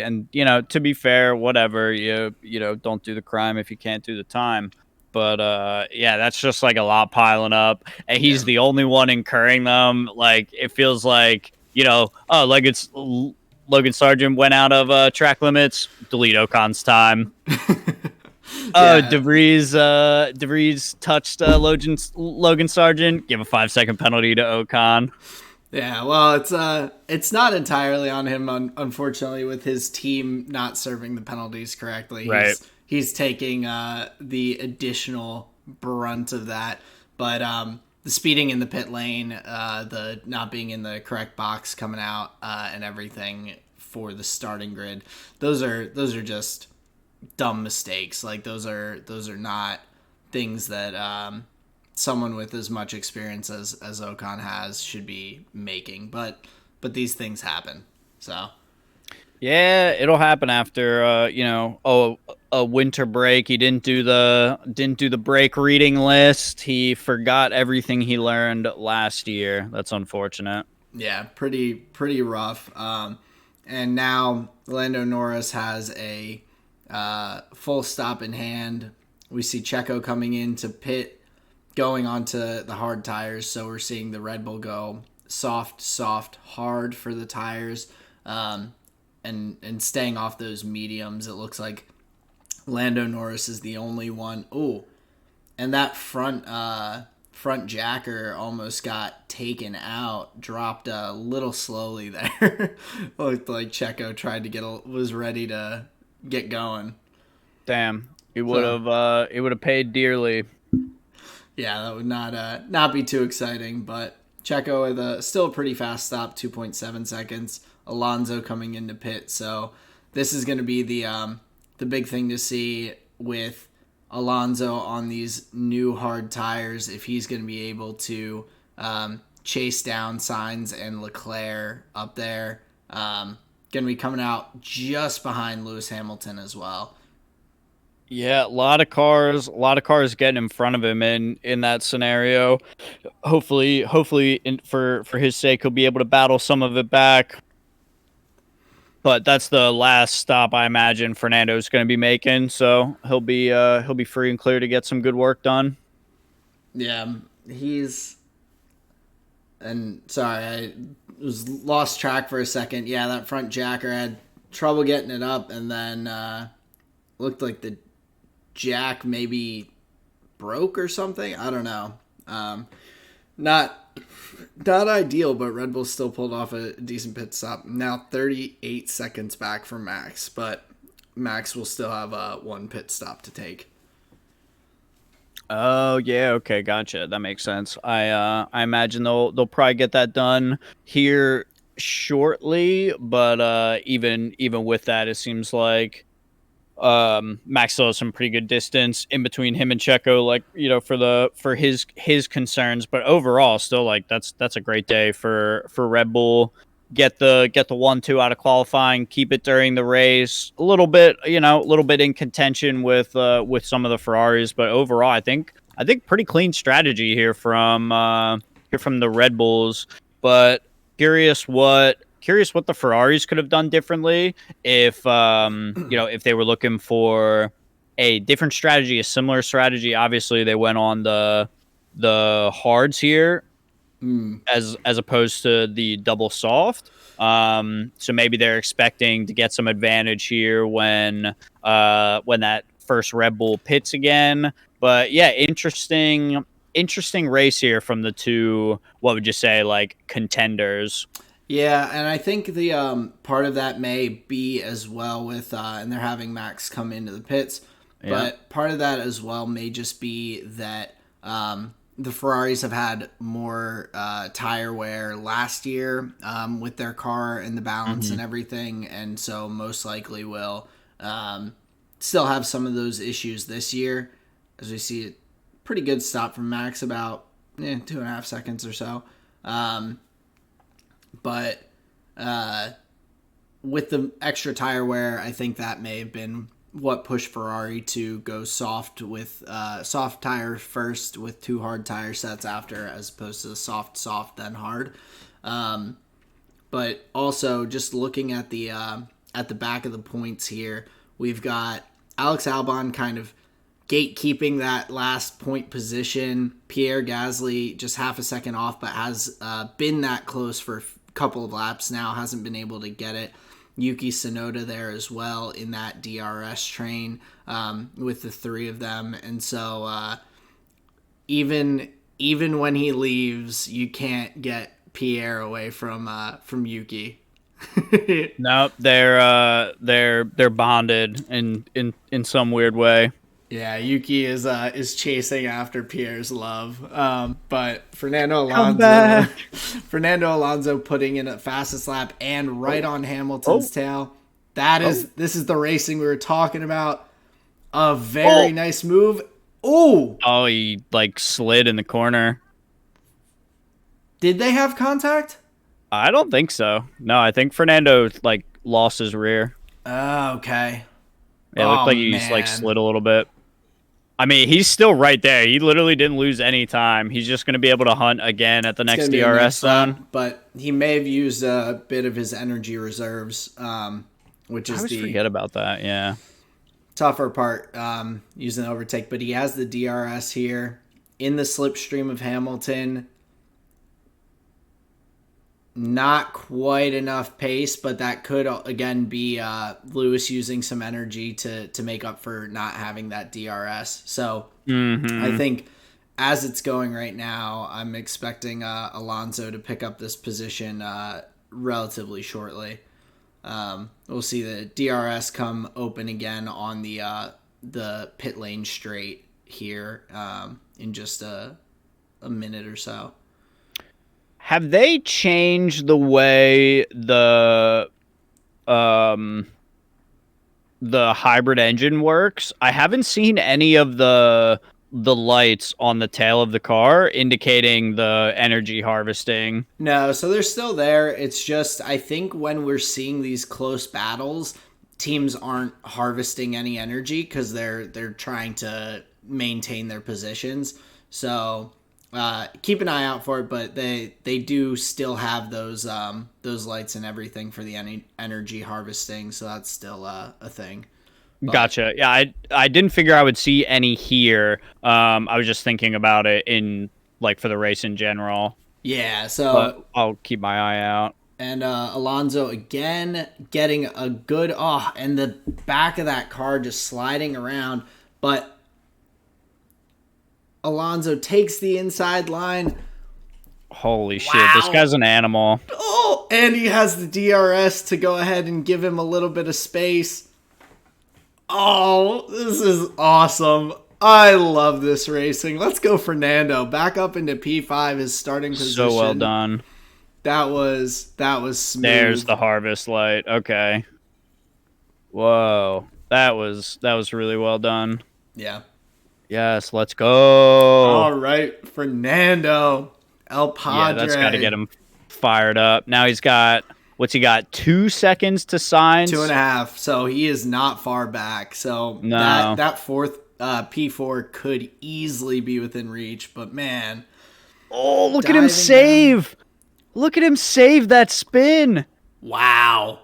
And to be fair, whatever, don't do the crime if you can't do the time. But yeah, that's just like a lot piling up, and Yeah. he's the only one incurring them. Like it feels like like it's Logan Sargent went out of track limits. Delete Ocon's time. Oh, Yeah. DeVries touched Logan Sargent. Give a 5-second penalty to Ocon. Yeah, well, it's not entirely on him, unfortunately, with his team not serving the penalties correctly. Right. He's taking the additional brunt of that, but the speeding in the pit lane, the not being in the correct box coming out, and everything for the starting grid, those are just dumb mistakes. Like those are not things that someone with as much experience as Ocon has should be making. But these things happen. So Yeah, it'll happen after a winter break. He didn't do the break reading list. He forgot everything he learned last year. That's unfortunate. yeah, pretty rough. And now Lando Norris has a full stop in hand. We see Checo coming into pit, going onto the hard tires. So we're seeing the Red Bull go soft, hard for the tires, and staying off those mediums. It looks like Lando Norris is the only one. Oh, and that front jacker almost got taken out, dropped a little slowly there. Looked like Checo tried to was ready to get going. Damn, it would have paid dearly. Yeah, that would not be too exciting, but Checo with still a pretty fast stop, 2.7 seconds. Alonso coming into pit, so this is going to be the big thing to see with Alonso on these new hard tires, if he's going to be able to chase down Sainz and Leclerc up there. Going to be coming out just behind Lewis Hamilton as well. Yeah, a lot of cars getting in front of him in that scenario. Hopefully, for his sake, he'll be able to battle some of it back. But that's the last stop I imagine Fernando's going to be making, so he'll be free and clear to get some good work done. Yeah, and sorry, I was lost track for a second. Yeah, that front jacker had trouble getting it up, and then looked like the jack maybe broke or something. I don't know. Not ideal, but Red Bull still pulled off a decent pit stop. Now 38 seconds back from Max, but Max will still have one pit stop to take. Oh yeah, okay, gotcha. That makes sense. I imagine they'll probably get that done here shortly, but even with that, it seems like Max still has some pretty good distance in between him and Checo, like for his concerns. But overall, still like that's a great day for Red Bull. Get the 1-2 out of qualifying, keep it during the race. A little bit in contention with some of the Ferraris, but overall, I think pretty clean strategy here from the Red Bulls. But curious what the Ferraris could have done differently if if they were looking for a different strategy, a similar strategy. Obviously, they went on the hards here as opposed to the double soft. So maybe they're expecting to get some advantage here when that first Red Bull pits again. But yeah, interesting race here from the two. What would you say, like, contenders? Yeah, and I think the part of that may be as well with and they're having Max come into the pits, but part of that as well may just be that the Ferraris have had more tire wear last year with their car and the balance and everything, and so most likely will still have some of those issues this year, as we see a pretty good stop from Max, about 2.5 seconds or so. But with the extra tire wear, I think that may have been what pushed Ferrari to go soft with soft tire first with 2 hard tire sets after, as opposed to the soft, then hard. But also just looking at the back of the points here, we've got Alex Albon kind of gatekeeping that last point position. Pierre Gasly just half a second off, but has been that close for a couple of laps now, hasn't been able to get it. Yuki Tsunoda there as well in that DRS train with the 3 of them. And so even when he leaves, you can't get Pierre away from Yuki. Nope, they're bonded in some weird way. Yeah, Yuki is chasing after Pierre's love. But Fernando Alonso putting in a fastest lap and right on Hamilton's tail. This is the racing we were talking about. A very nice move. Oh, he like slid in the corner. Did they have contact? I don't think so. No, I think Fernando like lost his rear. Oh, okay. Yeah, it looked like he just like slid a little bit. I mean, he's still right there. He literally didn't lose any time. He's just going to be able to hunt again at the next DRS zone. But he may have used a bit of his energy reserves, which is the forget about that. Yeah, tougher part, using the overtake. But he has the DRS here in the slipstream of Hamilton. Not quite enough pace, but that could again be Lewis using some energy to make up for not having that DRS. So I think as it's going right now, I'm expecting Alonso to pick up this position relatively shortly. We'll see the DRS come open again on the pit lane straight here in just a minute or so. Have they changed the way the hybrid engine works? I haven't seen any of the lights on the tail of the car indicating the energy harvesting. No, so they're still there. It's just, I think when we're seeing these close battles, teams aren't harvesting any energy because they're trying to maintain their positions. So keep an eye out for it, but they do still have those lights and everything for the energy harvesting, so that's still a thing. But, gotcha. Yeah, I didn't figure I would see any here. I was just thinking about it in like for the race in general. Yeah, so but I'll keep my eye out. And Alonso again getting a good and the back of that car just sliding around, but Alonso takes the inside line. Holy shit, this guy's an animal. Oh, and he has the DRS to go ahead and give him a little bit of space. Oh, this is awesome. I love this racing. Let's go Fernando. Back up into P5, his starting position. So well done. That was smooth. There's the harvest light. Okay. Whoa. That was really well done. Yeah. Yes, let's go. All right, Fernando. El Padre. Yeah, that's got to get him fired up. Now he's got, what's he got, 2 seconds to Sainz? 2.5, so he is not far back. So no. that fourth P4 could easily be within reach, but man. Oh, look at him save. Down. Look at him save that spin. Wow.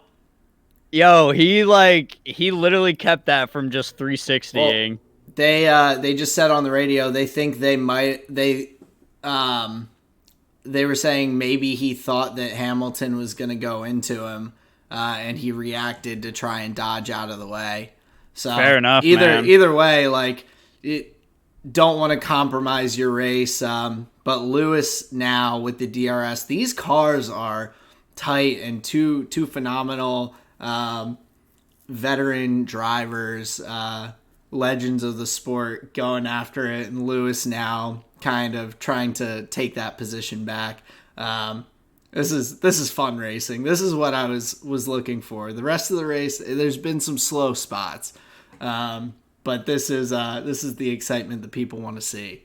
Yo, he literally kept that from just 360ing. Well, they just said on the radio they think they were saying maybe he thought that Hamilton was going to go into him and he reacted to try and dodge out of the way. So fair enough. Either way, don't want to compromise your race. But Lewis now with the DRS, these cars are tight and two phenomenal veteran drivers. Legends of the sport going after it, and Lewis now kind of trying to take that position back. This is fun racing. This is what I was looking for. The rest of the race, there's been some slow spots, but this is the excitement that people want to see.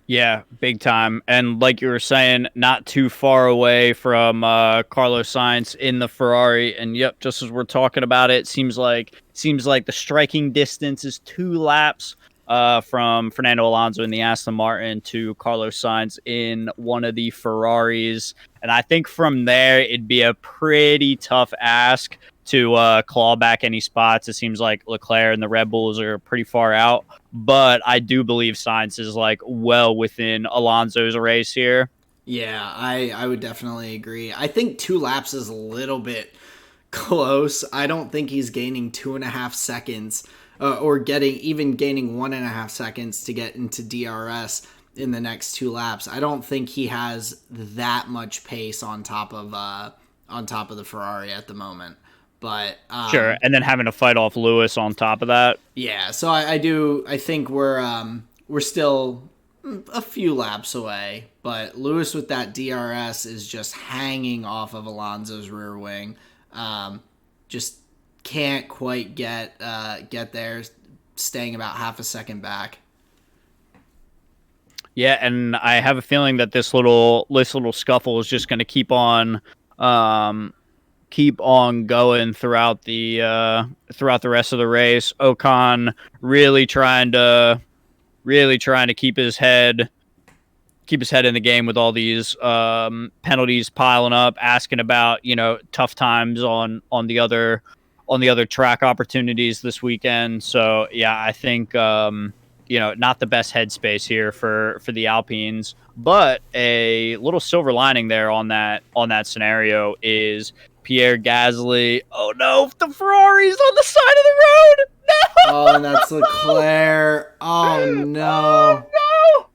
Yeah, big time. And like you were saying, not too far away from Carlos Sainz in the Ferrari. And yep, just as we're talking about it, seems like the striking distance is 2 laps from Fernando Alonso in the Aston Martin to Carlos Sainz in one of the Ferraris. And I think from there it'd be a pretty tough ask to claw back any spots. It seems like Leclerc and the Red Bulls are pretty far out, but I do believe Sainz is like well within Alonso's race here. Yeah, I would definitely agree. I think 2 laps is a little bit close. I don't think he's gaining 2.5 seconds, or gaining 1.5 seconds to get into DRS in the next 2 laps. I don't think he has that much pace on top of the Ferrari at the moment. But Sure, and then having to fight off Lewis on top of that. yeah, so I think we're still a few laps away, but Lewis with that DRS is just hanging off of Alonso's rear wing. Just can't quite get there, staying about half a second back. Yeah, and I have a feeling that this little scuffle is just going to keep on going throughout the rest of the race. Ocon really trying to keep his head in the game with all these penalties piling up, asking about tough times on the other track opportunities this weekend. So yeah, I think not the best headspace here for the Alpines, but a little silver lining there on that scenario is Pierre Gasly. Oh no, the Ferrari's on the side of the road. No. Oh, and that's Leclerc. Oh no. Oh no.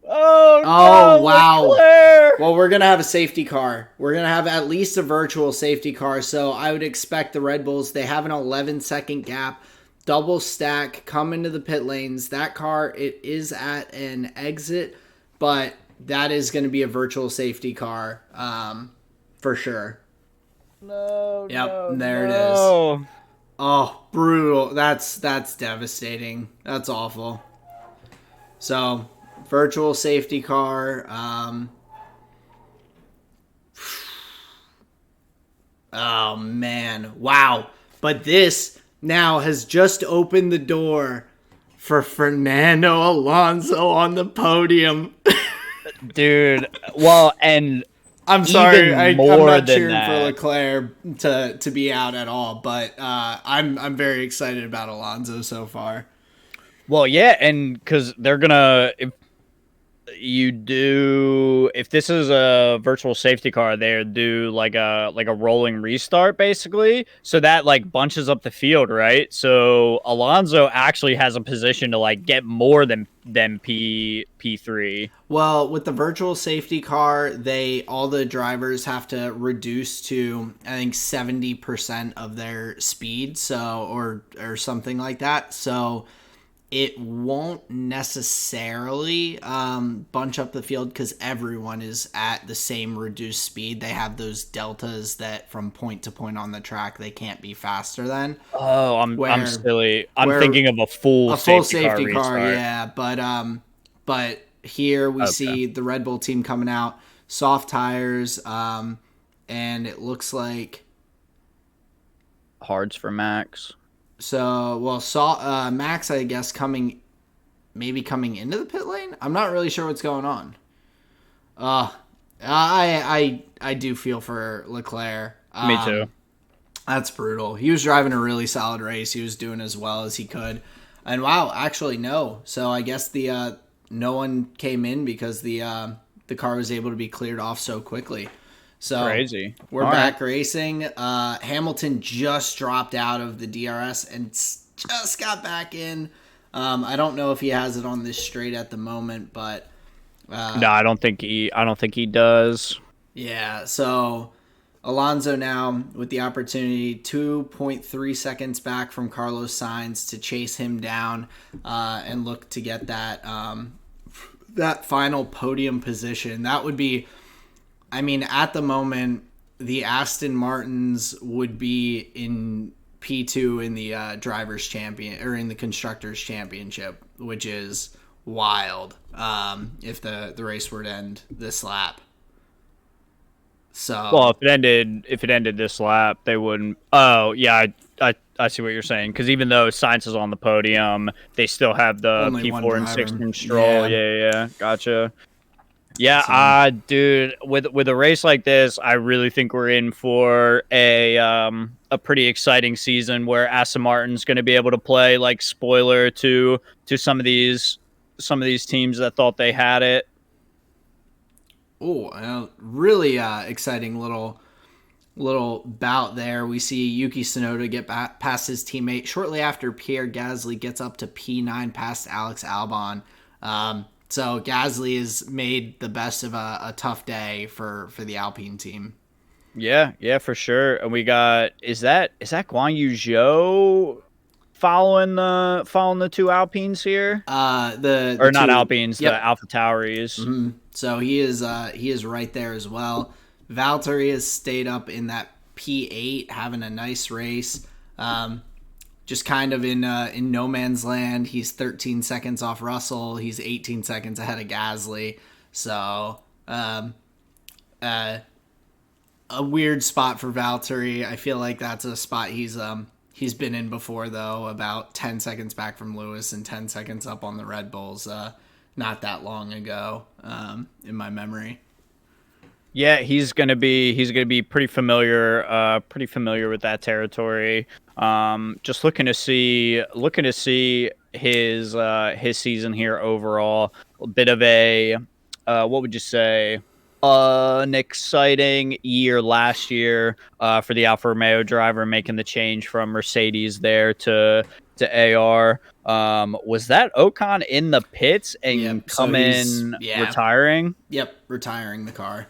Oh, Oh no, wow. Leclerc. Well, we're gonna have a safety car. We're gonna have at least a virtual safety car. So I would expect the Red Bulls. They have an 11-second gap, double stack, come into the pit lanes. That car, it is at an exit, but that is going to be a virtual safety car, for sure. No, Yep, no, there it is. no. Oh, brutal. That's devastating. That's awful. So, virtual safety car. Oh man, wow. But this now has just opened the door for Fernando Alonso on the podium. Dude. Well, and I'm sorry, even I'm more not than cheering for that. Leclerc to be out at all, but I'm very excited about Alonso so far. Well, yeah, and because they're gonna if this is a virtual safety car, they do like a rolling restart basically, so that like bunches up the field, right? So Alonso actually has a position to like get more than P3. Well, with the virtual safety car, all the drivers have to reduce to I think 70% of their speed, so or something like that. So it won't necessarily bunch up the field because everyone is at the same reduced speed. They have those deltas that from point to point on the track they can't be faster than. Oh, I'm Where silly. I'm where thinking of a full a full safety car safety car, restart. yeah. But here we Okay. see the Red Bull team coming out, soft tires, and it looks like Hards for Max. Max, I guess, coming into the pit lane. I'm not really sure what's going on. I do feel for Leclerc. Me too. That's brutal. He was driving a really solid race. He was doing as well as he could. And wow, actually no. So I guess the no one came in because the car was able to be cleared off so quickly. So Crazy. we're All back right. racing. Hamilton just dropped out of the DRS and just got back in. I don't know if he has it on this straight at the moment, but No, I don't think he does. yeah. So Alonso now with the opportunity, 2.3 seconds back from Carlos Sainz to chase him down and look to get that final podium position. That would be, I mean, at the moment, the Aston Martins would be in P2 in the drivers champion or in the constructors championship, which is wild if the race were to end this lap. Well, So if it ended this lap, they wouldn't. Oh, yeah, I see what you're saying. Because even though Sainz is on the podium, they still have the only one P4 and 6 driver. from Stroll. Yeah. Yeah, gotcha. Yeah, So dude, with a race like this, I really think we're in for a pretty exciting season where Aston Martin's going to be able to play like spoiler to some of these teams that thought they had it. really exciting little bout there. We see Yuki Tsunoda get past his teammate shortly after Pierre Gasly gets up to P9 past Alex Albon. So Gasly has made the best of a tough day for the Alpine team. Yeah, for sure. And we got is that Guan Yu Zhou following the two Alpines here? The Or not two, Alpines, the yep. Alpha Tauris. So he is right there as well. Valtteri has stayed up in that P8, having a nice race. Just kind of in no man's land. He's 13 seconds off Russell. He's 18 seconds ahead of Gasly. So a weird spot for Valtteri. I feel like that's a spot he's been in before though. About 10 seconds back from Lewis and 10 seconds up on the Red Bulls. Not that long ago, in my memory. Yeah, he's gonna be pretty familiar with that territory. Just looking to see his season here overall. A bit of a what would you say? An exciting year last year for the Alfa Romeo driver, making the change from Mercedes there to AR. Was that Ocon in the pits and Yep. So he's retiring? Yep, retiring the car.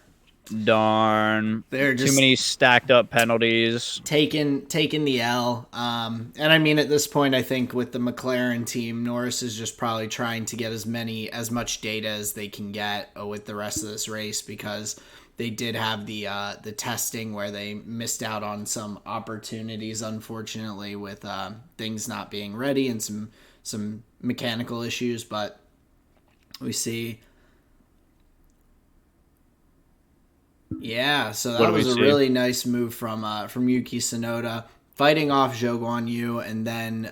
Darn. They're Too just many stacked up penalties. taking the L. And I mean, at this point, I think with the McLaren team, Norris is just probably trying to get as much data as they can get with the rest of this race, because they did have the testing where they missed out on some opportunities, unfortunately, with things not being ready and some mechanical issues. But we see. Yeah, so What that do we was a see? really nice move from Yuki Tsunoda, fighting off Zhou Guan Yu and then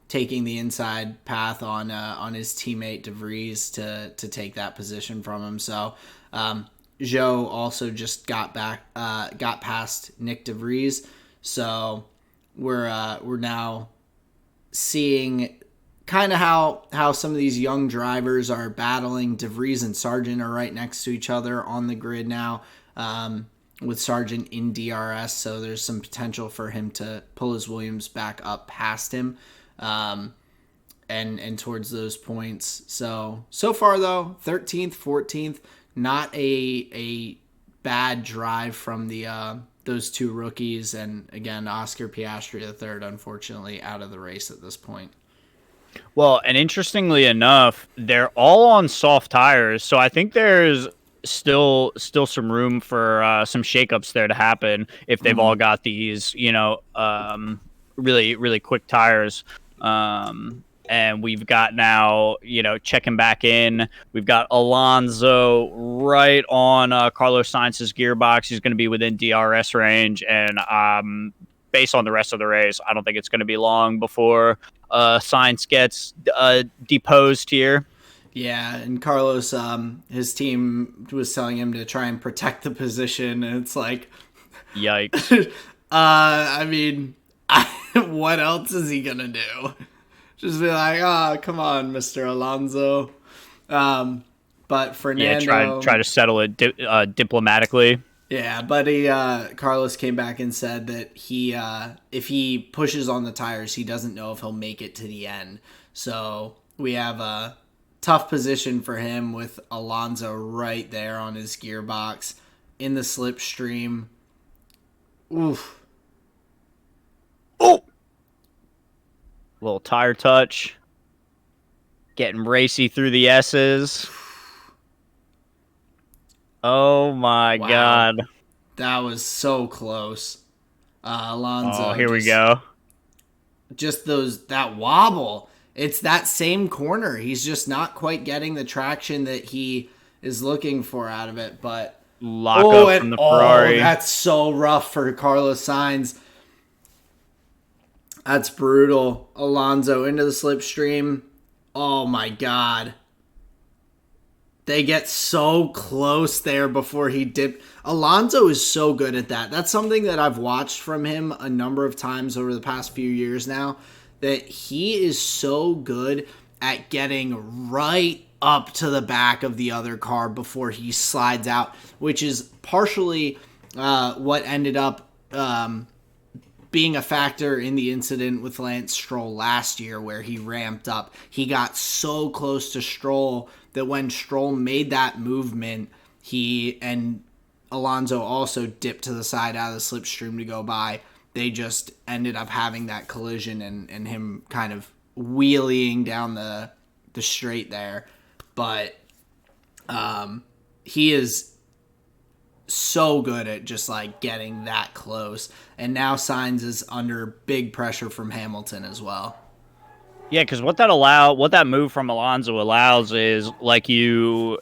taking the inside path on his teammate De Vries to take that position from him. So Zhou also just got past Nick De Vries. So we're now seeing kind of how some of these young drivers are battling. De Vries and Sargent are right next to each other on the grid now, with Sargent in DRS, so there's some potential for him to pull his Williams back up past him, and towards those points. So far though, 13th, 14th, not a bad drive from the those two rookies, and again Oscar Piastri III unfortunately out of the race at this point. Well, and interestingly enough, they're all on soft tires, so I think there's still some room for some shakeups there to happen if they've all got these, really quick tires. And we've got now, checking back in. We've got Alonso right on Carlos Sainz's gearbox. He's going to be within DRS range, and based on the rest of the race, I don't think it's going to be long before Sainz gets deposed here. Yeah, and Carlos, his team was telling him to try and protect the position, and it's like, yikes. I mean, what else is he gonna do? Just be like, come on, Mr. Alonso. But Fernando, Try to settle it diplomatically. Yeah, but Carlos came back and said that if he pushes on the tires, he doesn't know if he'll make it to the end. So we have a tough position for him with Alonso right there on his gearbox in the slipstream. Oof. Oh! Little tire touch. Getting racy through the S's. Oh my God. That was so close. Alonso. Oh, here we go. Just that wobble. it's that same corner. He's just not quite getting the traction that he is looking for out of it. But Lock up from the Ferrari. that's so rough for Carlos Sainz. That's brutal. Alonso into the slipstream. Oh my God. They get so close there before he dipped. Alonso is so good at that. That's something that I've watched from him a number of times over the past few years now, that he is so good at getting right up to the back of the other car before he slides out, which is partially what ended up being a factor in the incident with Lance Stroll last year, where he ramped up. He got so close to Stroll that when Stroll made that movement, he and Alonso also dipped to the side out of the slipstream to go by. They just ended up having that collision and him kind of wheeling down the straight there. But he is so good at just like getting that close. And now Sainz is under big pressure from Hamilton as well. Yeah, because what that move from Alonso allows is like you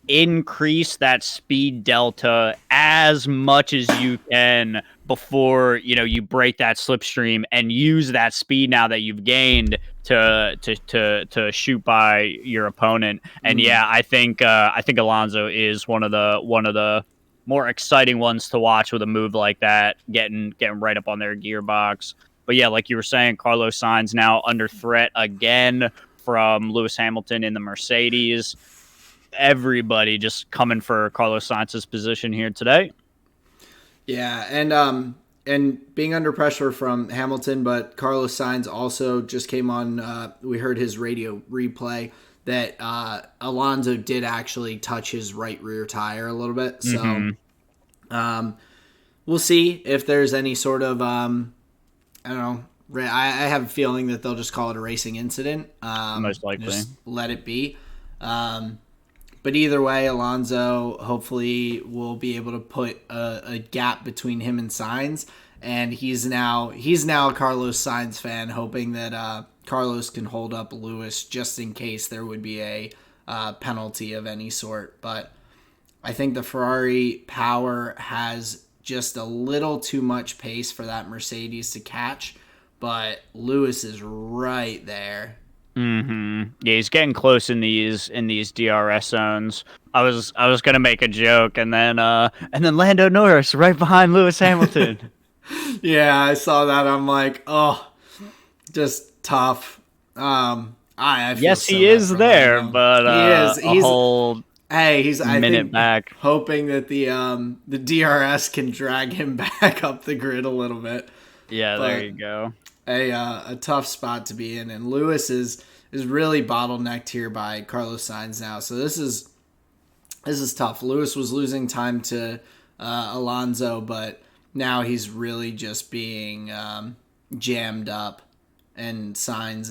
increase that speed delta as much as you can before you break that slipstream, and use that speed now that you've gained to shoot by your opponent. And yeah, I think Alonso is one of the more exciting ones to watch with a move like that, getting right up on their gearbox. But yeah, like you were saying, Carlos Sainz now under threat again from Lewis Hamilton in the Mercedes. Everybody just coming for Carlos Sainz's position here today. Yeah, and being under pressure from Hamilton, but Carlos Sainz also just came on. We heard his radio replay that Alonso did actually touch his right rear tire a little bit. So we'll see if there's any sort of I don't know. I have a feeling that they'll just call it a racing incident. Most likely. Just let it be. But either way, Alonso hopefully will be able to put a gap between him and Sainz. And he's now a Carlos Sainz fan, hoping that Carlos can hold up Lewis just in case there would be a penalty of any sort. But I think the Ferrari power has just a little too much pace for that Mercedes to catch, but Lewis is right there. Yeah, he's getting close in these DRS zones. I was gonna make a joke, and then Lando Norris right behind Lewis Hamilton. Yeah, I saw that. I'm like, oh, just tough. I feel yes, so he is there, but he is. A whole he's I minute think back, hoping that the DRS can drag him back up the grid a little bit. Yeah, but there you go. A tough spot to be in, and Lewis is really bottlenecked here by Carlos Sainz now. So this is tough. Lewis was losing time to Alonso, but now he's really just being jammed up, and Sainz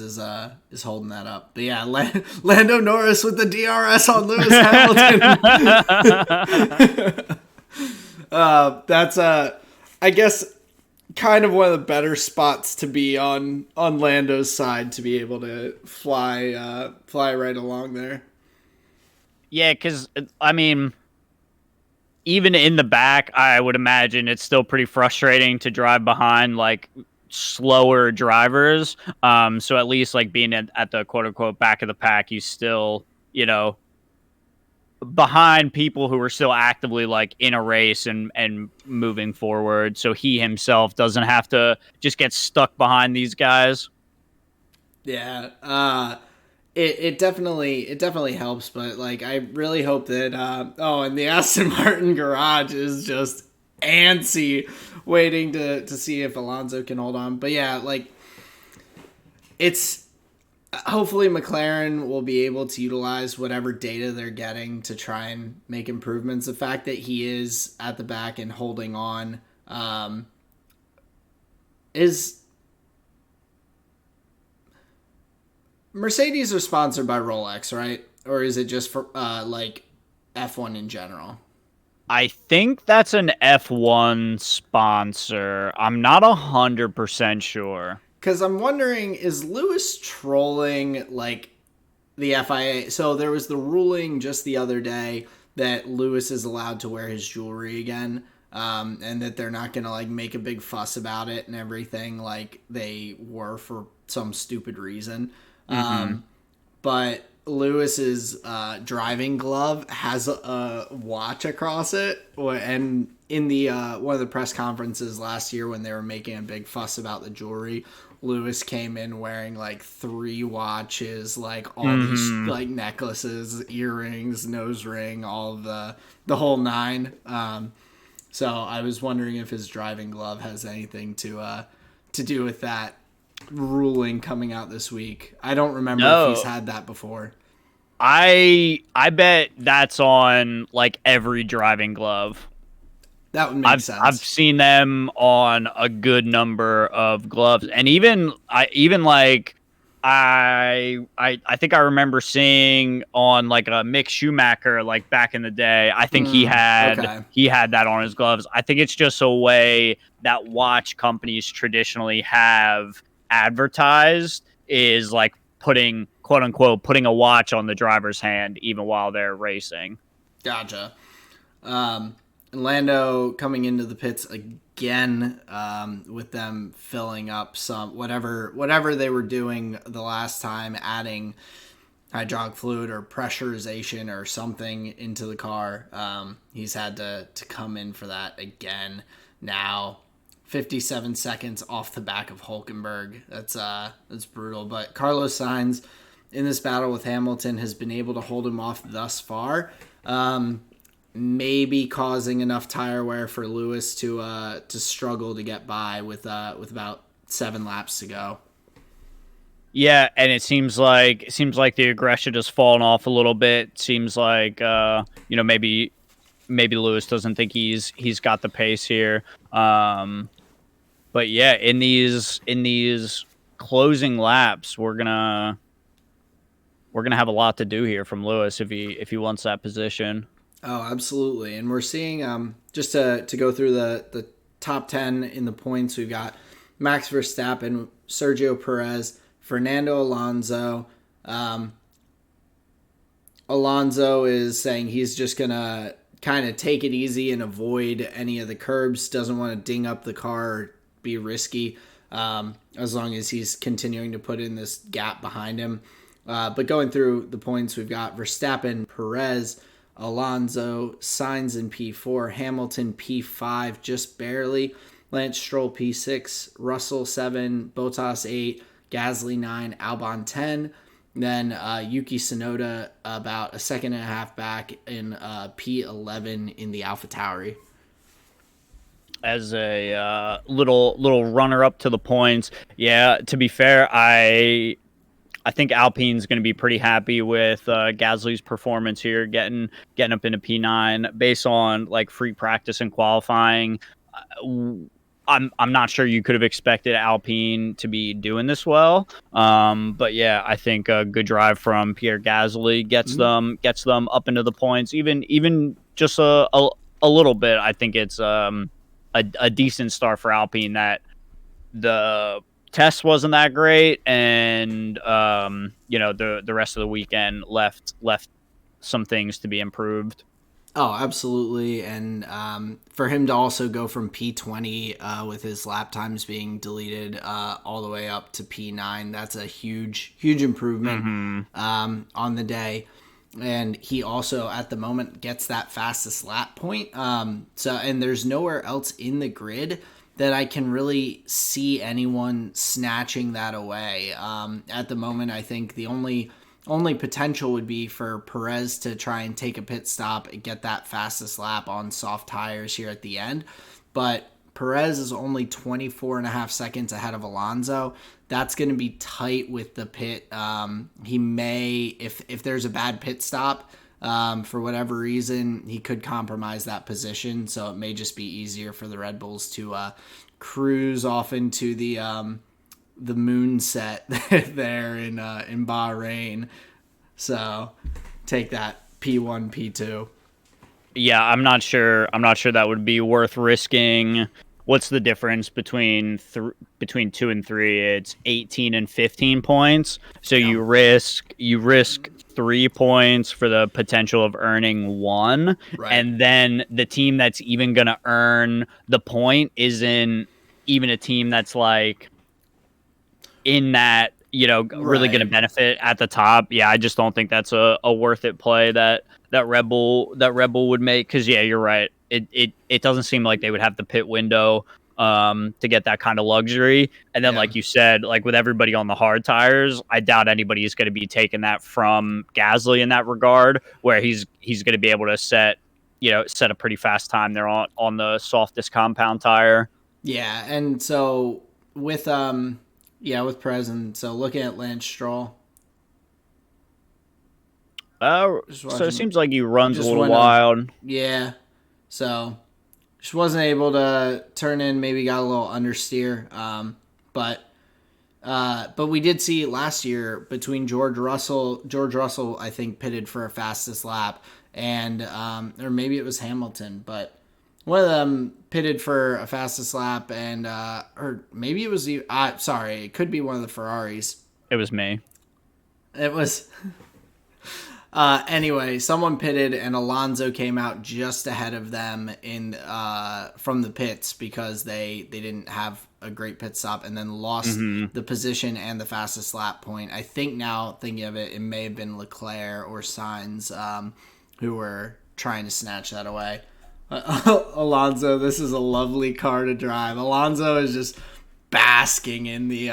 is holding that up. But yeah, Lando Norris with the DRS on Lewis Hamilton. That's I guess kind of one of the better spots to be on Lando's side, to be able to fly right along there. Yeah, because I mean, even in the back, I would imagine it's still pretty frustrating to drive behind like slower drivers. So at least like being at the quote unquote back of the pack, you still, behind people who are still actively like in a race and moving forward. So he himself doesn't have to just get stuck behind these guys. Yeah. It definitely helps, but like I really hope that and the Aston Martin garage is just antsy waiting to see if Alonso can hold on. But yeah, like it's hopefully McLaren will be able to utilize whatever data they're getting to try and make improvements. The fact that he is at the back and holding on is... Mercedes are sponsored by Rolex, right? Or is it just for like F1 in general? I think that's an F1 sponsor. I'm not 100% sure. because I'm wondering, is Lewis trolling like the FIA? So there was the ruling just the other day that Lewis is allowed to wear his jewelry again, and that they're not gonna like make a big fuss about it and everything like they were for some stupid reason. Mm-hmm. But Lewis's driving glove has a watch across it, and in the one of the press conferences last year when they were making a big fuss about the jewelry, Lewis came in wearing like 3 watches, like all these Mm-hmm. like necklaces, earrings, nose ring, all of the whole nine. So I was wondering if his driving glove has anything to do with that ruling coming out this week. I don't remember if he's No. had that before. I bet that's on like every driving glove. That would make I've sense. seen them on a good number of gloves, and even like I think I remember seeing on like a Mick Schumacher like back in the day. I think Okay. he had that on his gloves. I think it's just a way that watch companies traditionally have advertised is like putting quote unquote putting a watch on the driver's hand even while they're racing. Gotcha. And Lando coming into the pits again, with them filling up some whatever they were doing the last time, adding hydraulic fluid or pressurization or something into the car. He's had to come in for that again now. 57 seconds off the back of Hulkenberg. That's brutal. But Carlos Sainz in this battle with Hamilton has been able to hold him off thus far. Maybe causing enough tire wear for Lewis to struggle to get by with about 7 laps to go. Yeah, and it seems like the aggression has fallen off a little bit. Seems like maybe Lewis doesn't think he's got the pace here. But yeah, in these closing laps, we're gonna have a lot to do here from Lewis if he wants that position. Oh, absolutely. And we're seeing just to go through the top 10 in the points, we've got Max Verstappen, Sergio Perez, Fernando Alonso. Alonso is saying he's just going to kind of take it easy and avoid any of the curbs, doesn't want to ding up the car or be risky, as long as he's continuing to put in this gap behind him. But going through the points, we've got Verstappen, Perez, Alonso, Sainz in P4, Hamilton P5, just barely, Lance Stroll P6, Russell 7, Bottas 8, Gasly 9, Albon 10. Then Yuki Tsunoda about a second and a half back in P11 in the AlphaTauri. As a little runner up to the points, yeah. To be fair, I think Alpine's going to be pretty happy with Gasly's performance here, getting up into P9 based on like free practice and qualifying. I'm not sure you could have expected Alpine to be doing this well, but yeah, I think a good drive from Pierre Gasly gets them up into the points, even just a little bit. I think it's a decent start for Alpine. That the test wasn't that great, and the rest of the weekend left some things to be improved. Oh, absolutely. And for him to also go from P20 with his lap times being deleted all the way up to P9, that's a huge improvement on the day. And he also, at the moment, gets that fastest lap point. And there's nowhere else in the grid that I can really see anyone snatching that away. At the moment, I think the only potential would be for Perez to try and take a pit stop and get that fastest lap on soft tires here at the end. But Perez is only 24 and a half seconds ahead of Alonso. That's going to be tight with the pit. He may, if there's a bad pit stop, for whatever reason, he could compromise that position. So it may just be easier for the Red Bulls to cruise off into the moon set there in Bahrain. So take that P1, P2. Yeah, I'm not sure that would be worth risking what's the difference between 2 and 3? It's 18 and 15 points. So Yeah. you risk 3 points for the potential of earning 1, Right. and then the team that's even going to earn the point isn't even a team that's like in that, really going to Right. benefit at the top. Yeah, I just don't think that's a worth it play that Red Bull would make. Because yeah, you're right. It doesn't seem like they would have the pit window to get that kind of luxury. And then, Yeah. like you said, like with everybody on the hard tires, I doubt anybody is going to be taking that from Gasly in that regard, where he's going to be able to set a pretty fast time there on the softest compound tire. Yeah, and so with with Perez, and so looking at Lance Stroll, just So it watching, seems like he runs a just little went on. wild. Yeah, so just wasn't able to turn in. Maybe got a little understeer. But we did see last year between George Russell, I think pitted for a fastest lap, and or maybe it was Hamilton, but one of them pitted for a fastest lap, and or maybe it was the sorry, it could be one of the Ferraris. It was me. It was. Anyway, someone pitted and Alonso came out just ahead of them in from the pits because they didn't have a great pit stop and then lost the position and the fastest lap point. I think now thinking of it, it may have been Leclerc or Sainz who were trying to snatch that away. Alonso, this is a lovely car to drive. Alonso is just basking in the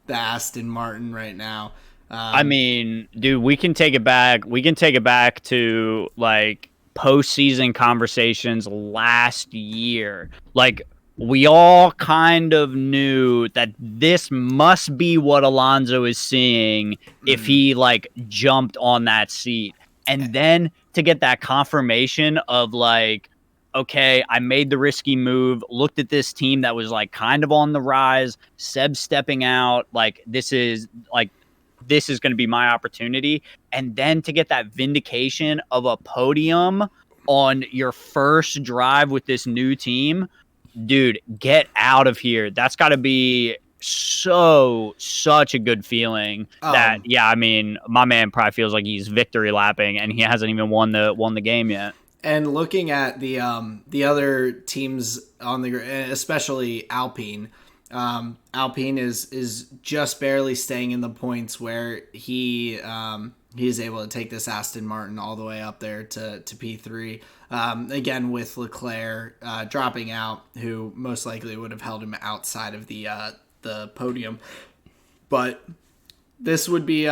Aston Martin right now. I mean, dude, we can take it back. We can take it back to like postseason conversations last year. Like we all kind of knew that this must be what Alonso is seeing if he like jumped on that seat. And then to get that confirmation of like, okay, I made the risky move, looked at this team that was like kind of on the rise, Seb stepping out, like this is going to be my opportunity. And then to get that vindication of a podium on your first drive with this new team, dude, get out of here. That's got to be such a good feeling that, yeah, I mean, my man probably feels like he's victory lapping and he hasn't even won the game yet. And looking at the other teams on the, especially Alpine, Alpine is just barely staying in the points where he's able to take this Aston Martin all the way up there to P3. Again, with Leclerc dropping out, who most likely would have held him outside of the podium. But this would be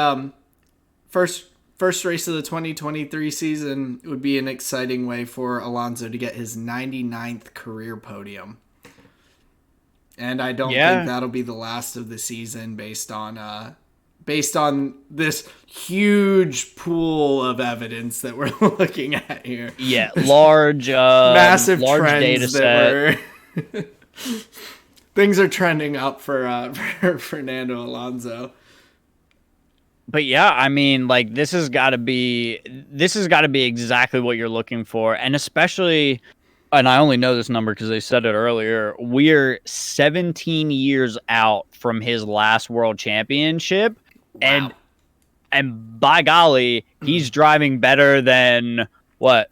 first race of the 2023 season. Would be an exciting way for Alonso to get his 99th career podium. And I don't think that'll be the last of the season based on this huge pool of evidence that we're looking at here. Yeah, massive data set. Things are trending up for Fernando Alonso. But yeah, I mean, like this has got to be exactly what you're looking for, and especially. And I only know this number because they said it earlier. We're 17 years out from his last world championship. Wow. And by golly, he's driving better than what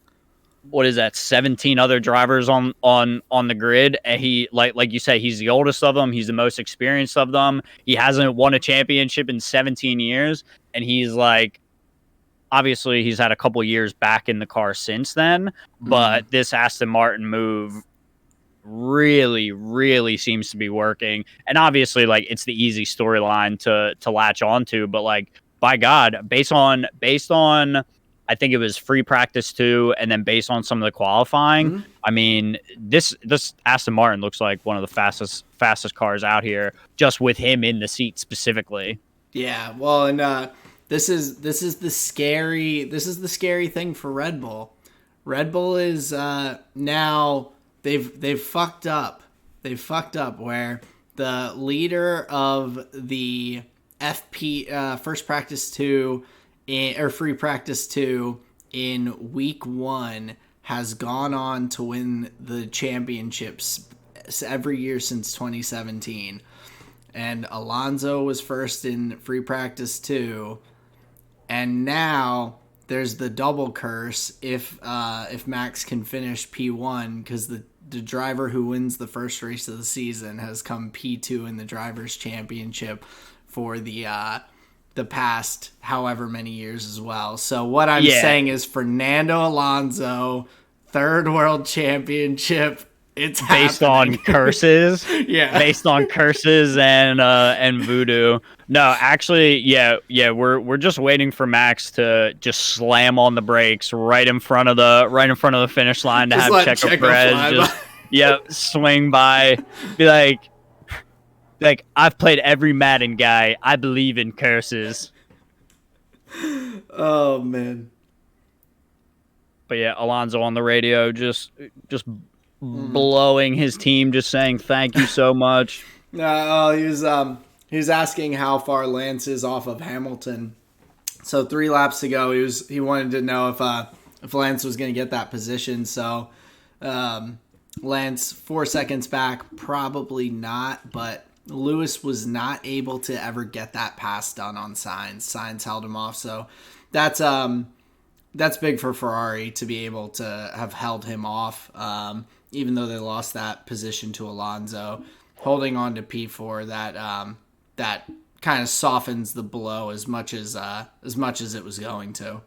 is that? 17 other drivers on the grid. And he, like you said, he's the oldest of them. He's the most experienced of them. He hasn't won a championship in 17 years. And he's like, obviously, he's had a couple years back in the car since then, but this Aston Martin move really, really seems to be working. And obviously, like it's the easy storyline to latch onto. But like, by God, based on I think it was free practice 2, and then based on some of the qualifying, I mean, this Aston Martin looks like one of the fastest cars out here, just with him in the seat specifically. Yeah, well, and This is the scary thing for Red Bull. Red Bull is now they've fucked up. They've fucked up where the leader of the FP first practice 2 or free practice 2 in week 1 has gone on to win the championships every year since 2017. And Alonso was first in free practice too. And now there's the double curse if Max can finish P1, because the driver who wins the first race of the season has come P2 in the Drivers' Championship for the past however many years as well. So what I'm saying is Fernando Alonso, third world championship. It's based happening. on curses. Yeah. Based on curses and voodoo. No, actually, we're just waiting for Max to just slam on the brakes right in front of the finish line to Just have Checo Perez just swing by, be like I've played every Madden guy. I believe in curses. Oh man. But yeah, Alonso on the radio just blowing his team, just saying thank you so much. No, he was asking how far Lance is off of Hamilton. So 3 laps to go, he wanted to know if Lance was going to get that position. So Lance 4 seconds back, probably not, but Lewis was not able to ever get that pass done on Sainz. Sainz held him off, so that's big for Ferrari to be able to have held him off, even though they lost that position to Alonso. Holding on to P4, that kind of softens the blow as much as it was going to.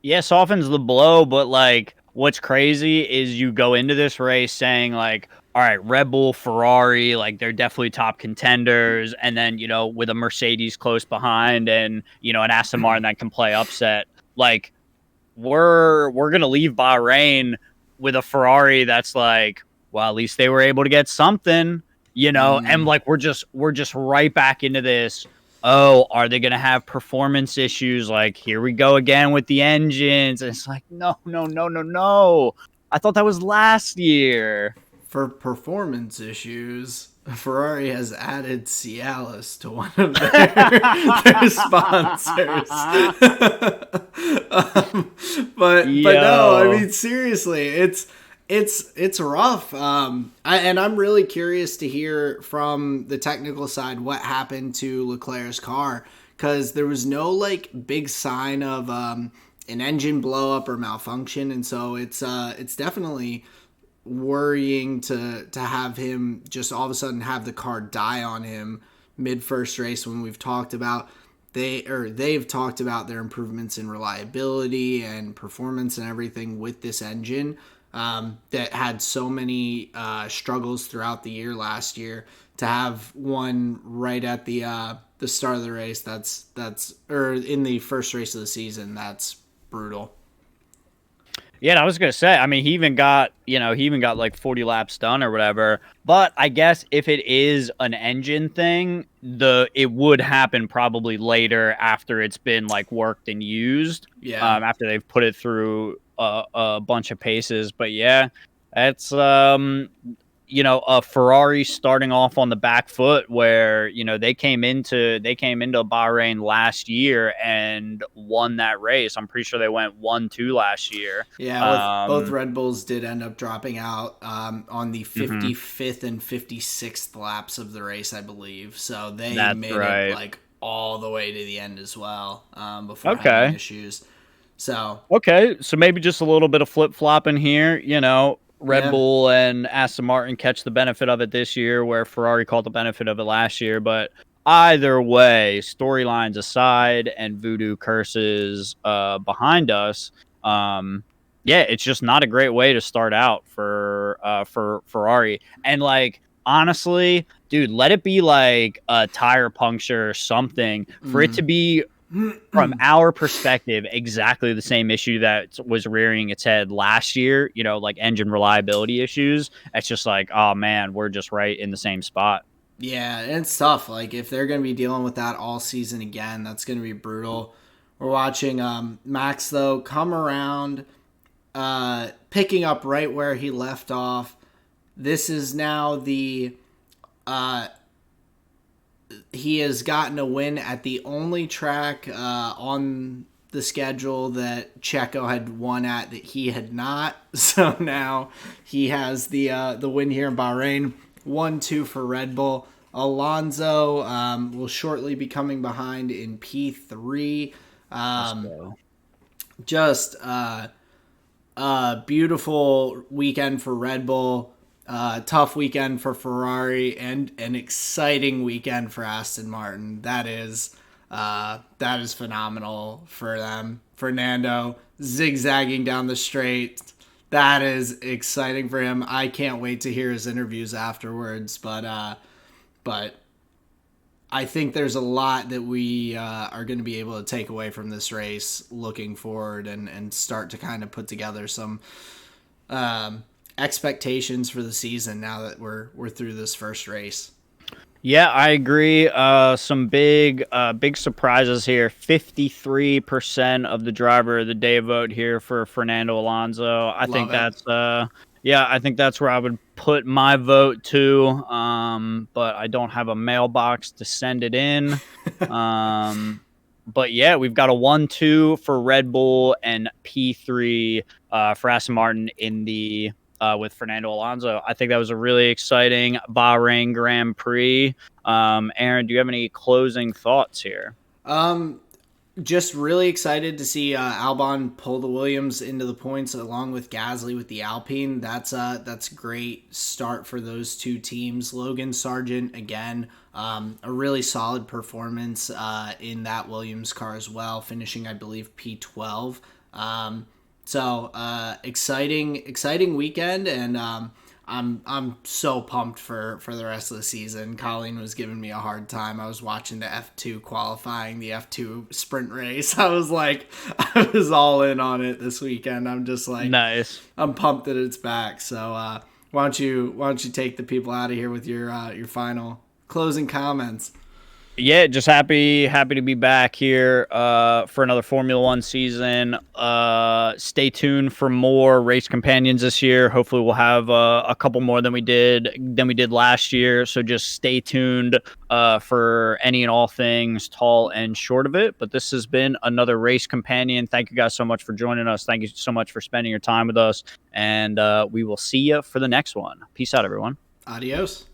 Yeah, softens the blow, but like what's crazy is you go into this race saying like, all right, Red Bull, Ferrari, like they're definitely top contenders, and then with a Mercedes close behind, and an Aston Martin that can play upset, like we're gonna leave Bahrain with a Ferrari that's like, well, at least they were able to get something, and like we're just right back into this. Oh, are they gonna have performance issues? Like, here we go again with the engines. And it's like, no. I thought that was last year. For performance issues, Ferrari has added Cialis to one of their sponsors. But no, I mean seriously, it's rough. And I'm really curious to hear from the technical side what happened to Leclerc's car, because there was no like big sign of an engine blow up or malfunction, and so it's definitely worrying to have him just all of a sudden have the car die on him mid first race, when we've talked about they've talked about their improvements in reliability and performance and everything with this engine that had so many struggles throughout the year last year. To have one right at the start of the race, or in the first race of the season, that's brutal. Yeah, I was gonna say. I mean, he even got like 40 laps done or whatever. But I guess if it is an engine thing, it would happen probably later after it's been like worked and used. Yeah. After they've put it through a bunch of paces. But yeah, it's a Ferrari starting off on the back foot, where they came into Bahrain last year and won that race. I'm pretty sure they went 1-2 last year. Yeah, both Red Bulls did end up dropping out on the 55th and 56th laps of the race, I believe. So they made it like all the way to the end as well before having issues. So maybe just a little bit of flip flopping here, Red Bull and Aston Martin catch the benefit of it this year, where Ferrari caught the benefit of it last year. But either way, storylines aside and voodoo curses behind us, it's just not a great way to start out for Ferrari. And like, honestly, dude, let it be like a tire puncture or something for it to be, from our perspective, exactly the same issue that was rearing its head last year, like engine reliability issues. It's just like, oh man, we're just right in the same spot. Yeah, and it's tough. Like, if they're going to be dealing with that all season again, that's going to be brutal. We're watching Max, though, come around, picking up right where he left off. This is now he has gotten a win at the only track on the schedule that Checo had won at that he had not. So now he has the win here in Bahrain. 1-2 for Red Bull. Alonso will shortly be coming behind in P3. Just a beautiful weekend for Red Bull. Tough weekend for Ferrari, and an exciting weekend for Aston Martin. That is phenomenal for them. Fernando zigzagging down the straight. That is exciting for him. I can't wait to hear his interviews afterwards. But I think there's a lot that we are going to be able to take away from this race looking forward, and start to kind of put together some expectations for the season now that we're through this first race. Yeah, I agree. Some big surprises here. 53% of the driver of the day vote here for Fernando Alonso. I think that's where I would put my vote too. But I don't have a mailbox to send it in. But yeah, we've got a 1-2 for Red Bull and P3 for Aston Martin in the with Fernando Alonso. I think that was a really exciting Bahrain Grand Prix. Aaron, do you have any closing thoughts here? Just really excited to see Albon pull the Williams into the points along with Gasly with the Alpine. That's a great start for those two teams. Logan Sargent again, a really solid performance in that Williams car as well, finishing I believe P12. So exciting weekend, and I'm so pumped for the rest of the season. Colleen was giving me a hard time. I was watching the F2 qualifying, the F2 sprint race. I was all in on it this weekend. I'm just like, nice. I'm pumped that it's back. So why don't you take the people out of here with your final closing comments? Yeah, just happy to be back here for another Formula 1 season. Stay tuned for more race companions this year. Hopefully we'll have a couple more than we did last year. So just stay tuned for any and all things tall and short of it. But this has been another race companion. Thank you guys so much for joining us. Thank you so much for spending your time with us. And we will see you for the next one. Peace out, everyone. Adios.